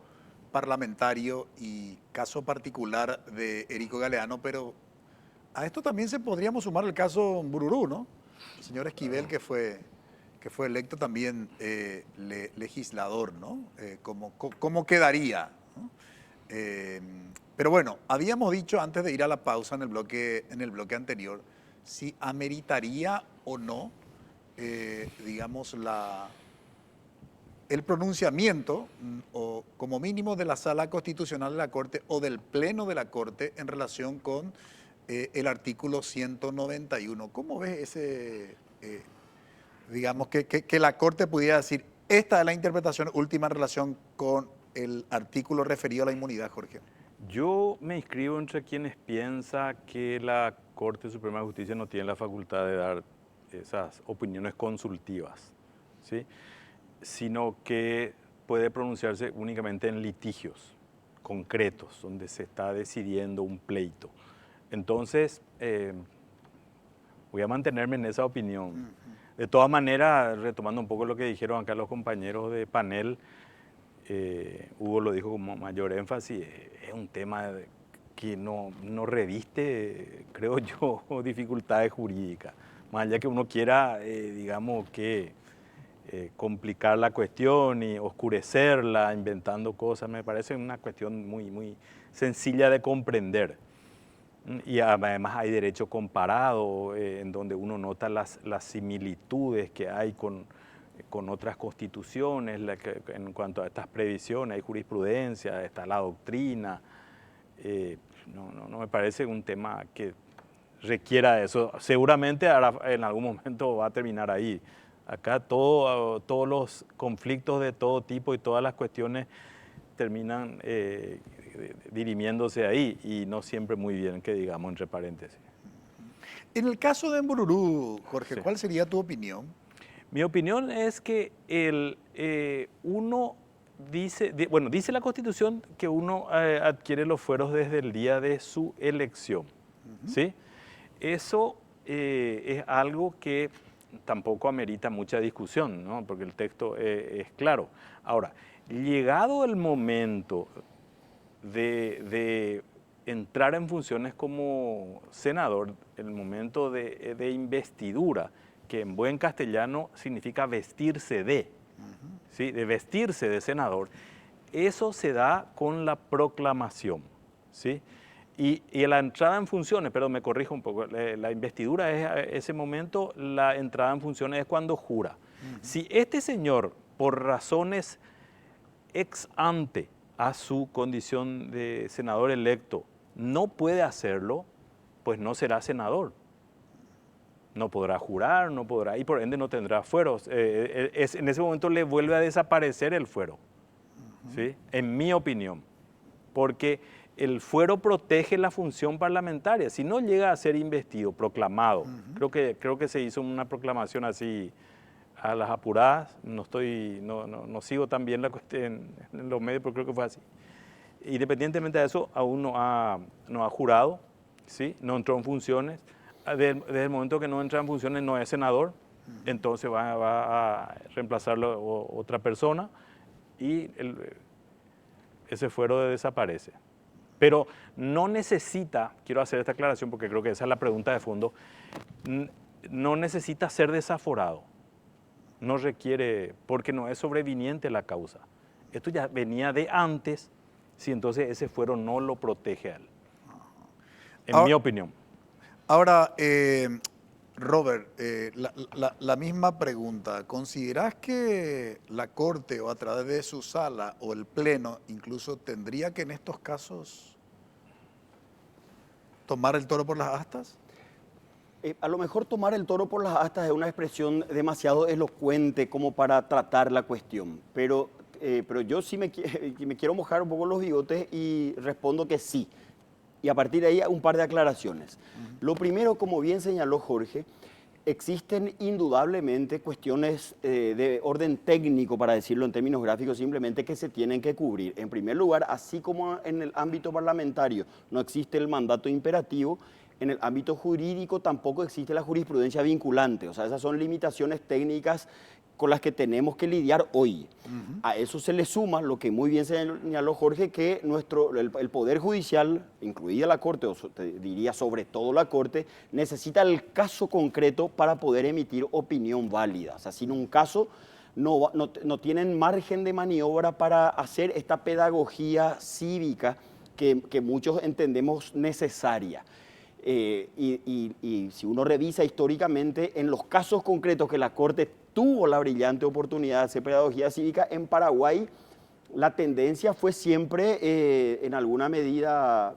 parlamentario y caso particular de Erico Galeano, pero a esto también se podríamos sumar el caso Mbururú, ¿no? El señor Esquivel, que fue electo también legislador, ¿no? ¿Cómo quedaría, ¿no? Pero bueno, habíamos dicho antes de ir a la pausa en el bloque anterior, si ameritaría o no, digamos, el pronunciamiento, o como mínimo de la Sala Constitucional de la Corte o del Pleno de la Corte en relación con el artículo 191. ¿Cómo ves ese, digamos, que la Corte pudiera decir, esta es la interpretación última en relación con el artículo referido a la inmunidad, Jorge? Yo me inscribo entre quienes piensan que la Corte Suprema de Justicia no tiene la facultad de dar esas opiniones consultivas, ¿sí?, sino que puede pronunciarse únicamente en litigios concretos, donde se está decidiendo un pleito. Entonces, voy a mantenerme en esa opinión. De todas maneras, retomando un poco lo que dijeron acá los compañeros de panel, Hugo lo dijo con mayor énfasis, es un tema que no reviste, creo yo, dificultades jurídicas. Más allá que uno quiera, digamos, que complicar la cuestión y oscurecerla, inventando cosas, me parece una cuestión muy, muy sencilla de comprender. Y además hay derecho comparado, en donde uno nota las similitudes que hay con otras constituciones, en cuanto a estas previsiones, hay jurisprudencia, está la doctrina. No me parece un tema que requiera eso. Seguramente en algún momento va a terminar ahí. Acá todos los conflictos de todo tipo y todas las cuestiones terminan dirimiéndose ahí, y no siempre muy bien, que digamos, entre paréntesis. En el caso de Mbururú, Jorge, sí, ¿cuál sería tu opinión? Mi opinión es que uno dice la Constitución que uno adquiere los fueros desde el día de su elección, ¿sí? Eso es algo que tampoco amerita mucha discusión, ¿no? Porque el texto es claro. Ahora, llegado el momento de entrar en funciones como senador, el momento de investidura, que en buen castellano significa vestirse de, ¿sí?, de vestirse de senador, eso se da con la proclamación, ¿sí? Y la entrada en funciones, pero me corrijo un poco, la investidura es ese momento, la entrada en funciones es cuando jura. Si este señor, por razones ex ante a su condición de senador electo, no puede hacerlo, pues no será senador. No podrá jurar, no podrá, y por ende no tendrá fueros. En ese momento le vuelve a desaparecer el fuero, ¿sí?, en mi opinión, porque el fuero protege la función parlamentaria. Si no llega a ser investido, proclamado, creo que se hizo una proclamación así a las apuradas, no sigo tan bien la cuestión en los medios, pero creo que fue así. Independientemente de eso, aún no ha jurado, ¿sí?, no entró en funciones. Desde el momento que no entra en funciones no es senador, entonces va a reemplazarlo otra persona y ese fuero desaparece. Pero no necesita, quiero hacer esta aclaración porque creo que esa es la pregunta de fondo, no necesita ser desaforado, no requiere, porque no es sobreviniente la causa. Esto ya venía de antes, si entonces ese fuero no lo protege a él, en mi opinión. Ahora, Robert, la misma pregunta. ¿Considerás que la Corte o a través de su sala o el Pleno incluso tendría que en estos casos tomar el toro por las astas? A lo mejor tomar el toro por las astas es una expresión demasiado elocuente como para tratar la cuestión, pero yo sí me quiero mojar un poco los bigotes y respondo que sí. Y a partir de ahí un par de aclaraciones. Lo primero, como bien señaló Jorge, existen indudablemente cuestiones de orden técnico, para decirlo en términos gráficos, simplemente que se tienen que cubrir. En primer lugar, así como en el ámbito parlamentario no existe el mandato imperativo, en el ámbito jurídico tampoco existe la jurisprudencia vinculante. O sea, esas son limitaciones técnicas con las que tenemos que lidiar hoy. A eso se le suma lo que muy bien señaló Jorge, que el Poder Judicial, incluida la Corte, o te diría sobre todo la Corte, necesita el caso concreto para poder emitir opinión válida. O sea, sin un caso no tienen margen de maniobra para hacer esta pedagogía cívica que muchos entendemos necesaria. Y si uno revisa históricamente, en los casos concretos que la Corte tuvo la brillante oportunidad de hacer pedagogía cívica, en Paraguay la tendencia fue siempre, en alguna medida,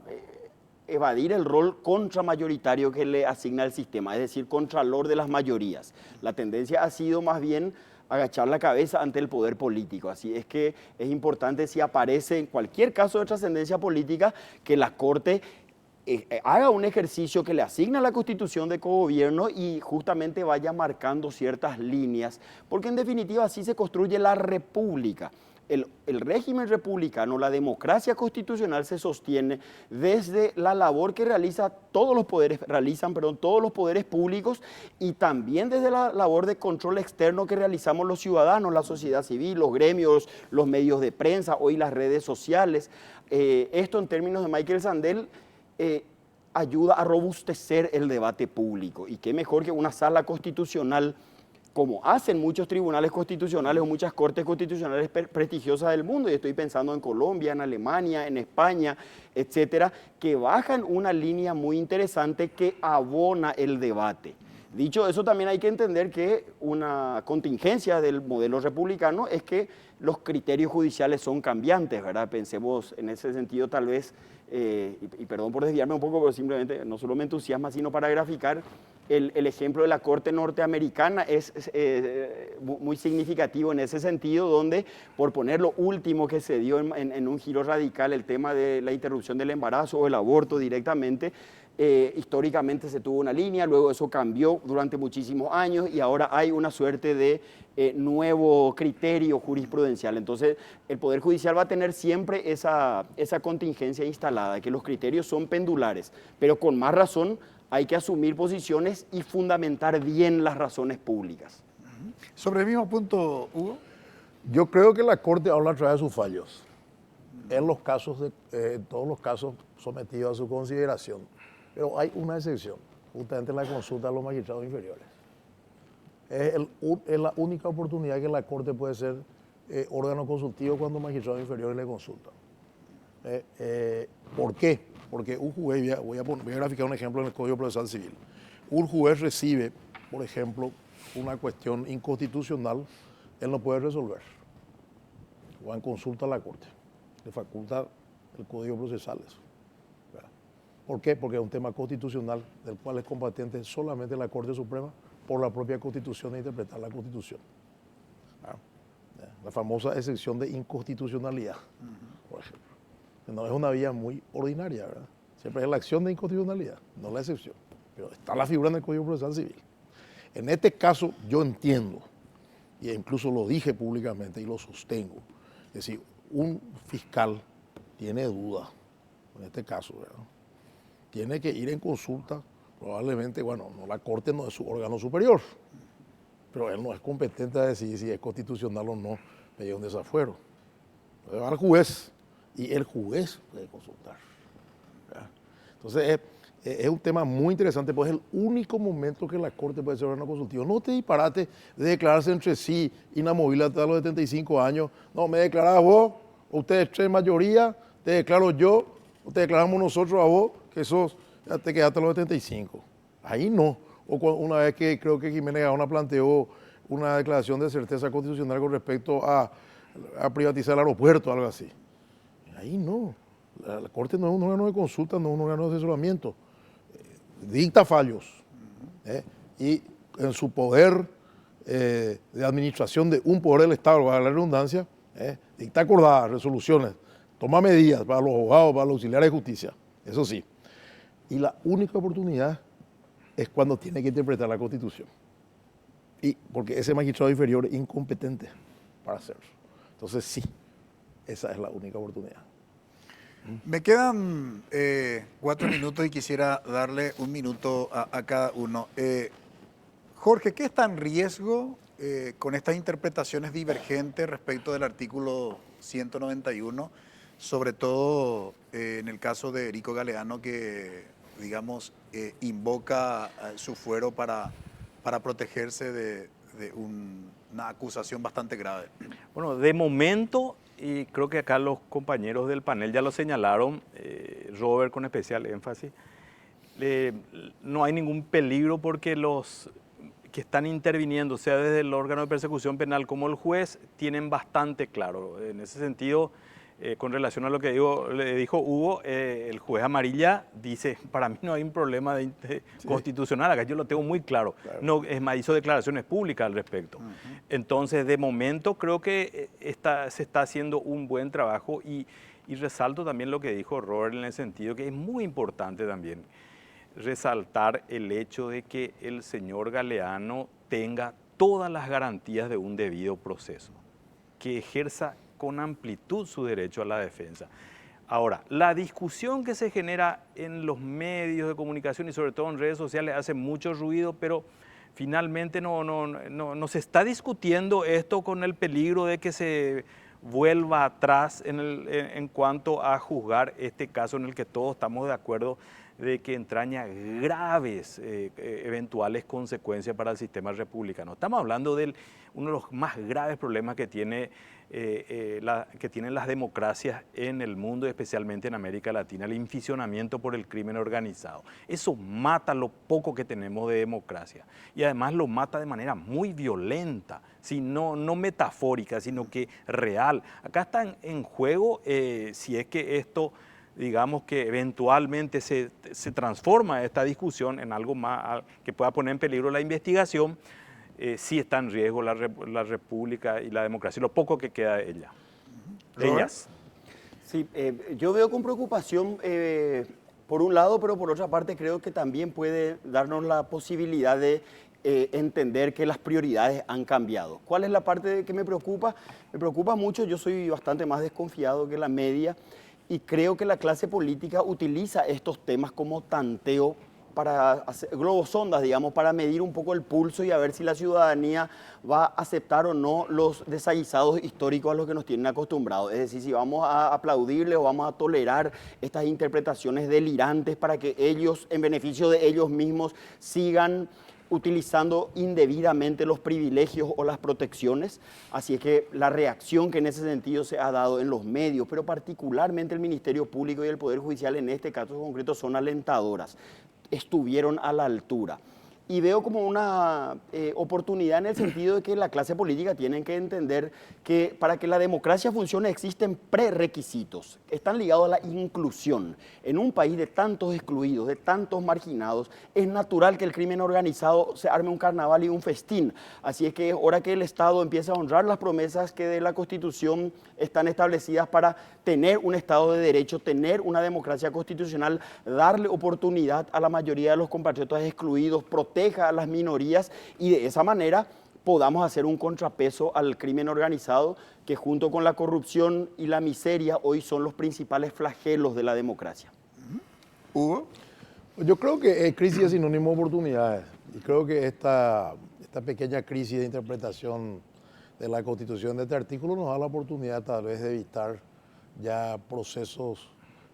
evadir el rol contramayoritario que le asigna el sistema, es decir, contralor de las mayorías. La tendencia ha sido más bien agachar la cabeza ante el poder político. Así es que es importante, si aparece en cualquier caso de trascendencia política, que la Corte haga un ejercicio que le asigna la Constitución de cogobierno y justamente vaya marcando ciertas líneas, porque en definitiva así se construye la república. El régimen republicano, la democracia constitucional se sostiene desde la labor que realizan todos los poderes públicos, y también desde la labor de control externo que realizamos los ciudadanos, la sociedad civil, los gremios, los medios de prensa, hoy las redes sociales. Esto, en términos de Michael Sandel, ayuda a robustecer el debate público. Y qué mejor que una sala constitucional, como hacen muchos tribunales constitucionales o muchas cortes constitucionales prestigiosas del mundo, y estoy pensando en Colombia, en Alemania, en España, etcétera, que bajan una línea muy interesante que abona el debate. Dicho eso, también hay que entender que una contingencia del modelo republicano es que los criterios judiciales son cambiantes, ¿verdad? Pensemos en ese sentido, tal vez, y perdón por desviarme un poco, pero simplemente no solo me entusiasma, sino para graficar, el ejemplo de la Corte norteamericana es muy significativo en ese sentido, donde, por poner lo último que se dio en un giro radical, el tema de la interrupción del embarazo o el aborto directamente, históricamente se tuvo una línea, luego eso cambió durante muchísimos años y ahora hay una suerte de nuevo criterio jurisprudencial. Entonces, el Poder Judicial va a tener siempre esa contingencia instalada, que los criterios son pendulares, pero con más razón hay que asumir posiciones y fundamentar bien las razones públicas. Sobre el mismo punto, Hugo. Yo creo que la Corte habla a través de sus fallos, en todos los casos sometidos a su consideración. Pero hay una excepción, justamente la consulta a los magistrados inferiores. Es la única oportunidad que la Corte puede ser órgano consultivo cuando magistrados inferiores le consultan. ¿Por qué? Porque un juez, voy a graficar un ejemplo en el Código Procesal Civil. Un juez recibe, por ejemplo, una cuestión inconstitucional, él no puede resolver. Va en consulta a la Corte, le faculta el Código Procesal eso. ¿Por qué? Porque es un tema constitucional del cual es competente solamente la Corte Suprema por la propia Constitución de interpretar la Constitución. La famosa excepción de inconstitucionalidad, por ejemplo. No es una vía muy ordinaria, ¿verdad? Siempre es la acción de inconstitucionalidad, no la excepción. Pero está la figura en el Código Procesal Civil. En este caso, yo entiendo, y incluso lo dije públicamente y lo sostengo, es decir, un fiscal tiene duda, en este caso, ¿verdad? Tiene que ir en consulta, probablemente, bueno, no, la Corte no es su órgano superior, pero él no es competente a decidir si es constitucional o no pedir un desafuero. Puede al juez y el juez puede consultar, ¿verdad? Entonces es un tema muy interesante, pues es el único momento que la Corte puede ser órgano consultivo. No te disparate de declararse entre sí inamovible hasta los 75 años. No, me declarás vos, ustedes tres mayoría, te declaro yo, o te declaramos nosotros a vos, que sos, ya te quedaste a los 75. Ahí no. una vez que creo que Jiménez Gaona planteó una declaración de certeza constitucional con respecto a privatizar el aeropuerto, algo así. Ahí no. La Corte no es un órgano de consulta, no es un órgano de asesoramiento. Dicta fallos. Y en su poder de administración de un poder del Estado, para la redundancia, dicta acordadas, resoluciones, toma medidas para los abogados, para los auxiliares de justicia. Eso sí. Y la única oportunidad es cuando tiene que interpretar la Constitución. Y porque ese magistrado inferior es incompetente para hacerlo. Entonces sí, esa es la única oportunidad. Me quedan 4 minutos y quisiera darle 1 minuto a cada uno. Jorge, ¿qué está en riesgo con estas interpretaciones divergentes respecto del artículo 191? Sobre todo en el caso de Erico Galeano, que, digamos, invoca su fuero para protegerse de una acusación bastante grave. Bueno, de momento, y creo que acá los compañeros del panel ya lo señalaron, Robert con especial énfasis, no hay ningún peligro porque los que están interviniendo, sea desde el órgano de persecución penal como el juez, tienen bastante claro. En ese sentido, con relación a lo que le dijo Hugo, el juez Amarilla dice, para mí no hay un problema constitucional, acá yo lo tengo muy claro. No, es más, hizo declaraciones públicas al respecto. Entonces, de momento creo que se está haciendo un buen trabajo y resalto también lo que dijo Robert en el sentido que es muy importante también resaltar el hecho de que el señor Galeano tenga todas las garantías de un debido proceso, que ejerza con amplitud su derecho a la defensa. Ahora, la discusión que se genera en los medios de comunicación y sobre todo en redes sociales hace mucho ruido, pero finalmente no se está discutiendo esto con el peligro de que se vuelva atrás en cuanto a juzgar este caso en el que todos estamos de acuerdo de que entraña graves eventuales consecuencias para el sistema republicano. Estamos hablando de uno de los más graves problemas que tienen las democracias en el mundo, especialmente en América Latina, el inficionamiento por el crimen organizado. Eso mata lo poco que tenemos de democracia y además lo mata de manera muy violenta, no metafórica, sino que real. Acá está en juego si es que esto, digamos que eventualmente se transforma esta discusión en algo más que pueda poner en peligro la investigación, sí está en riesgo la República y la democracia, lo poco que queda de ellas. Sí, yo veo con preocupación por un lado, pero por otra parte creo que también puede darnos la posibilidad de entender que las prioridades han cambiado. ¿Cuál es la parte que me preocupa? Me preocupa mucho, yo soy bastante más desconfiado que la media, y creo que la clase política utiliza estos temas como tanteo para hacer globosondas, digamos, para medir un poco el pulso y a ver si la ciudadanía va a aceptar o no los desaguisados históricos a los que nos tienen acostumbrados. Es decir, si vamos a aplaudirle o vamos a tolerar estas interpretaciones delirantes para que ellos, en beneficio de ellos mismos, sigan utilizando indebidamente los privilegios o las protecciones. Así es que la reacción que en ese sentido se ha dado en los medios, pero particularmente el Ministerio Público y el Poder Judicial en este caso concreto, son alentadoras. Estuvieron a la altura. Y veo como una oportunidad en el sentido de que la clase política tiene que entender que para que la democracia funcione existen prerequisitos, están ligados a la inclusión. En un país de tantos excluidos, de tantos marginados, es natural que el crimen organizado se arme un carnaval y un festín. Así es que es hora que el Estado empiece a honrar las promesas que de la Constitución están establecidas para tener un Estado de Derecho, tener una democracia constitucional, darle oportunidad a la mayoría de los compatriotas excluidos, proteja a las minorías y de esa manera podamos hacer un contrapeso al crimen organizado que junto con la corrupción y la miseria hoy son los principales flagelos de la democracia. Hugo. Yo creo que crisis es sinónimo de oportunidades y creo que esta pequeña crisis de interpretación de la Constitución de este artículo nos da la oportunidad tal vez de evitar ya procesos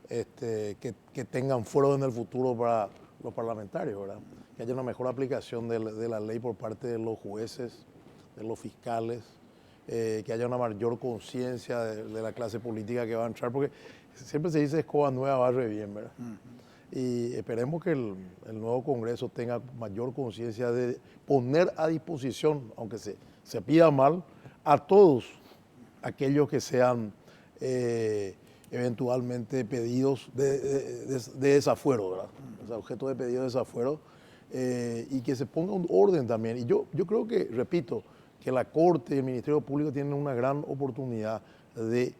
que tengan fuero en el futuro para los parlamentarios, ¿verdad? Que haya una mejor aplicación de la ley por parte de los jueces, de los fiscales, que haya una mayor conciencia de la clase política que va a entrar, porque siempre se dice escoba nueva barre bien, ¿verdad? y esperemos que el nuevo Congreso tenga mayor conciencia de poner a disposición, aunque se pida mal, a todos aquellos que sean eventualmente pedidos de desafuero, ¿verdad? O sea, objeto de pedido de desafuero, y que se ponga un orden también. Y yo creo que, repito, que la Corte y el Ministerio Público tienen una gran oportunidad de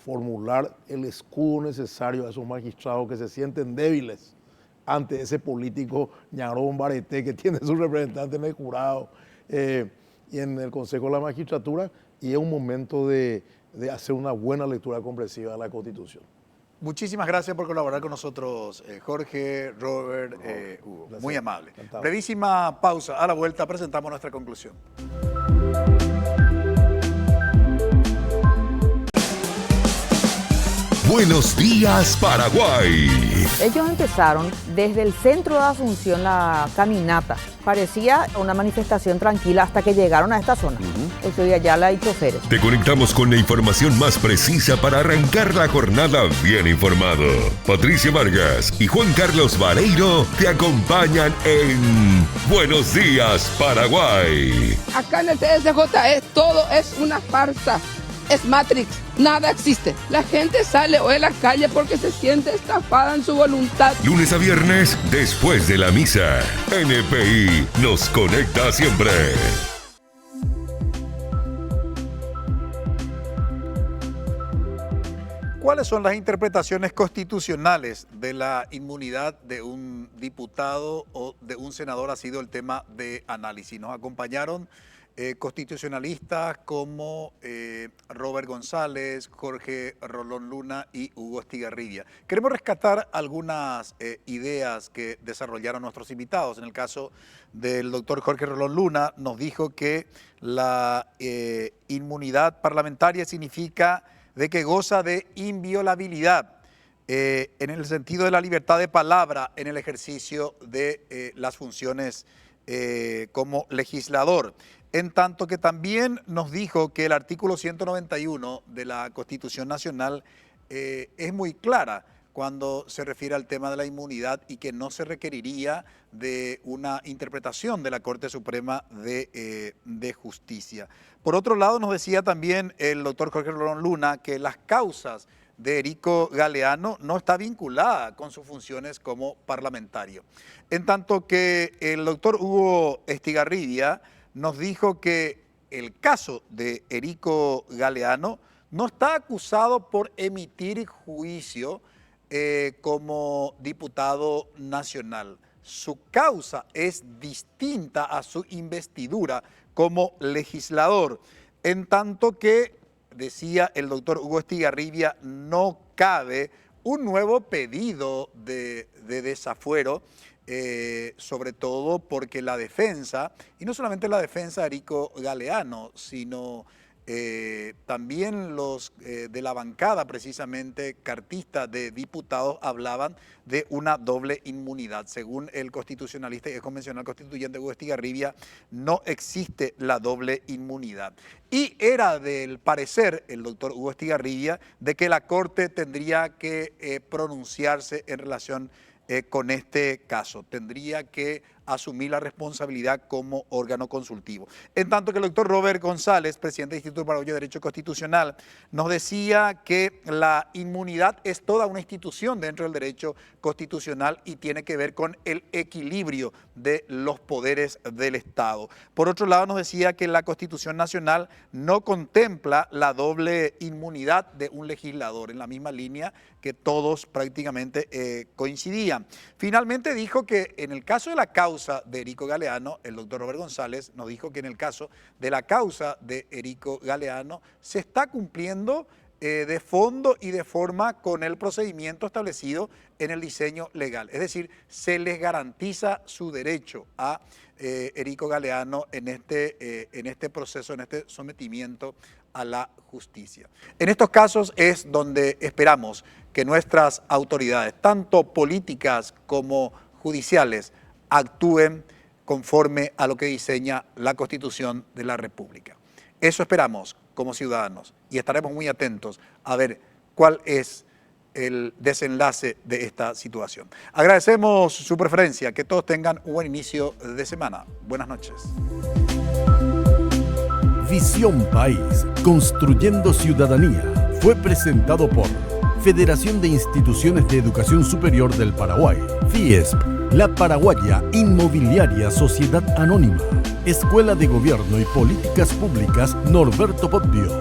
formular el escudo necesario a esos magistrados que se sienten débiles ante ese político ñarón Bareté que tiene su representante en el jurado y en el Consejo de la Magistratura, y es un momento de hacer una buena lectura comprensiva de la Constitución. Muchísimas gracias por colaborar con nosotros, Jorge, Robert, Hugo. Gracias. Muy amable. Encantado. Brevísima pausa. A la vuelta presentamos nuestra conclusión. Buenos días, Paraguay. Ellos empezaron desde el centro de Asunción la caminata. Parecía una manifestación tranquila hasta que llegaron a esta zona. Estoy Ayala y choferes. Te conectamos con la información más precisa para arrancar la jornada bien informado. Patricia Vargas y Juan Carlos Vareiro te acompañan en Buenos días, Paraguay. Acá en el TSJE todo es una farsa. Es Matrix, nada existe. La gente sale hoy a la calle porque se siente estafada en su voluntad. Lunes a viernes, después de la misa. NPI nos conecta siempre. ¿Cuáles son las interpretaciones constitucionales de la inmunidad de un diputado o de un senador? Ha sido el tema de análisis. Nos acompañaron constitucionalistas como Robert González, Jorge Rolón Luna y Hugo Estigarribia. Queremos rescatar algunas ideas que desarrollaron nuestros invitados. En el caso del doctor Jorge Rolón Luna, nos dijo que la inmunidad parlamentaria significa de que goza de inviolabilidad en el sentido de la libertad de palabra en el ejercicio de las funciones como legislador. En tanto que también nos dijo que el artículo 191 de la Constitución Nacional es muy clara cuando se refiere al tema de la inmunidad y que no se requeriría de una interpretación de la Corte Suprema de Justicia. Por otro lado, nos decía también el doctor Jorge Rolón Luna que las causas de Erico Galeano no está vinculada con sus funciones como parlamentario. En tanto que el doctor Hugo Estigarribia nos dijo que el caso de Erico Galeano no está acusado por emitir juicio como diputado nacional. Su causa es distinta a su investidura como legislador, en tanto que, decía el doctor Hugo Estigarribia, no cabe un nuevo pedido de desafuero, sobre todo porque la defensa, y no solamente la defensa de Erico Galeano, sino también los de la bancada, precisamente cartistas de diputados, hablaban de una doble inmunidad. Según el constitucionalista y el convencional constituyente Hugo Estigarribia, no existe la doble inmunidad. Y era del parecer, el doctor Hugo Estigarribia, de que la Corte tendría que pronunciarse en relación con este caso. Tendría que asumir la responsabilidad como órgano consultivo. En tanto que el doctor Robert González, presidente del Instituto Paraguayo de Derecho Constitucional, nos decía que la inmunidad es toda una institución dentro del derecho constitucional y tiene que ver con el equilibrio de los poderes del Estado. Por otro lado, nos decía que la Constitución Nacional no contempla la doble inmunidad de un legislador, en la misma línea que todos prácticamente coincidían. Finalmente dijo que en el caso de la causa de Erico Galeano, el doctor Robert González nos dijo que en el caso de la causa de Erico Galeano se está cumpliendo de fondo y de forma con el procedimiento establecido en el diseño legal. Es decir, se les garantiza su derecho a Erico Galeano en este proceso, en este sometimiento a la justicia. En estos casos es donde esperamos que nuestras autoridades, tanto políticas como judiciales, actúen conforme a lo que diseña la Constitución de la República. Eso esperamos como ciudadanos y estaremos muy atentos a ver cuál es el desenlace de esta situación. Agradecemos su preferencia, que todos tengan un buen inicio de semana. Buenas noches. Visión País, construyendo ciudadanía, fue presentado por Federación de Instituciones de Educación Superior del Paraguay, FIESP, La Paraguaya Inmobiliaria Sociedad Anónima, Escuela de Gobierno y Políticas Públicas Norberto Bobbio.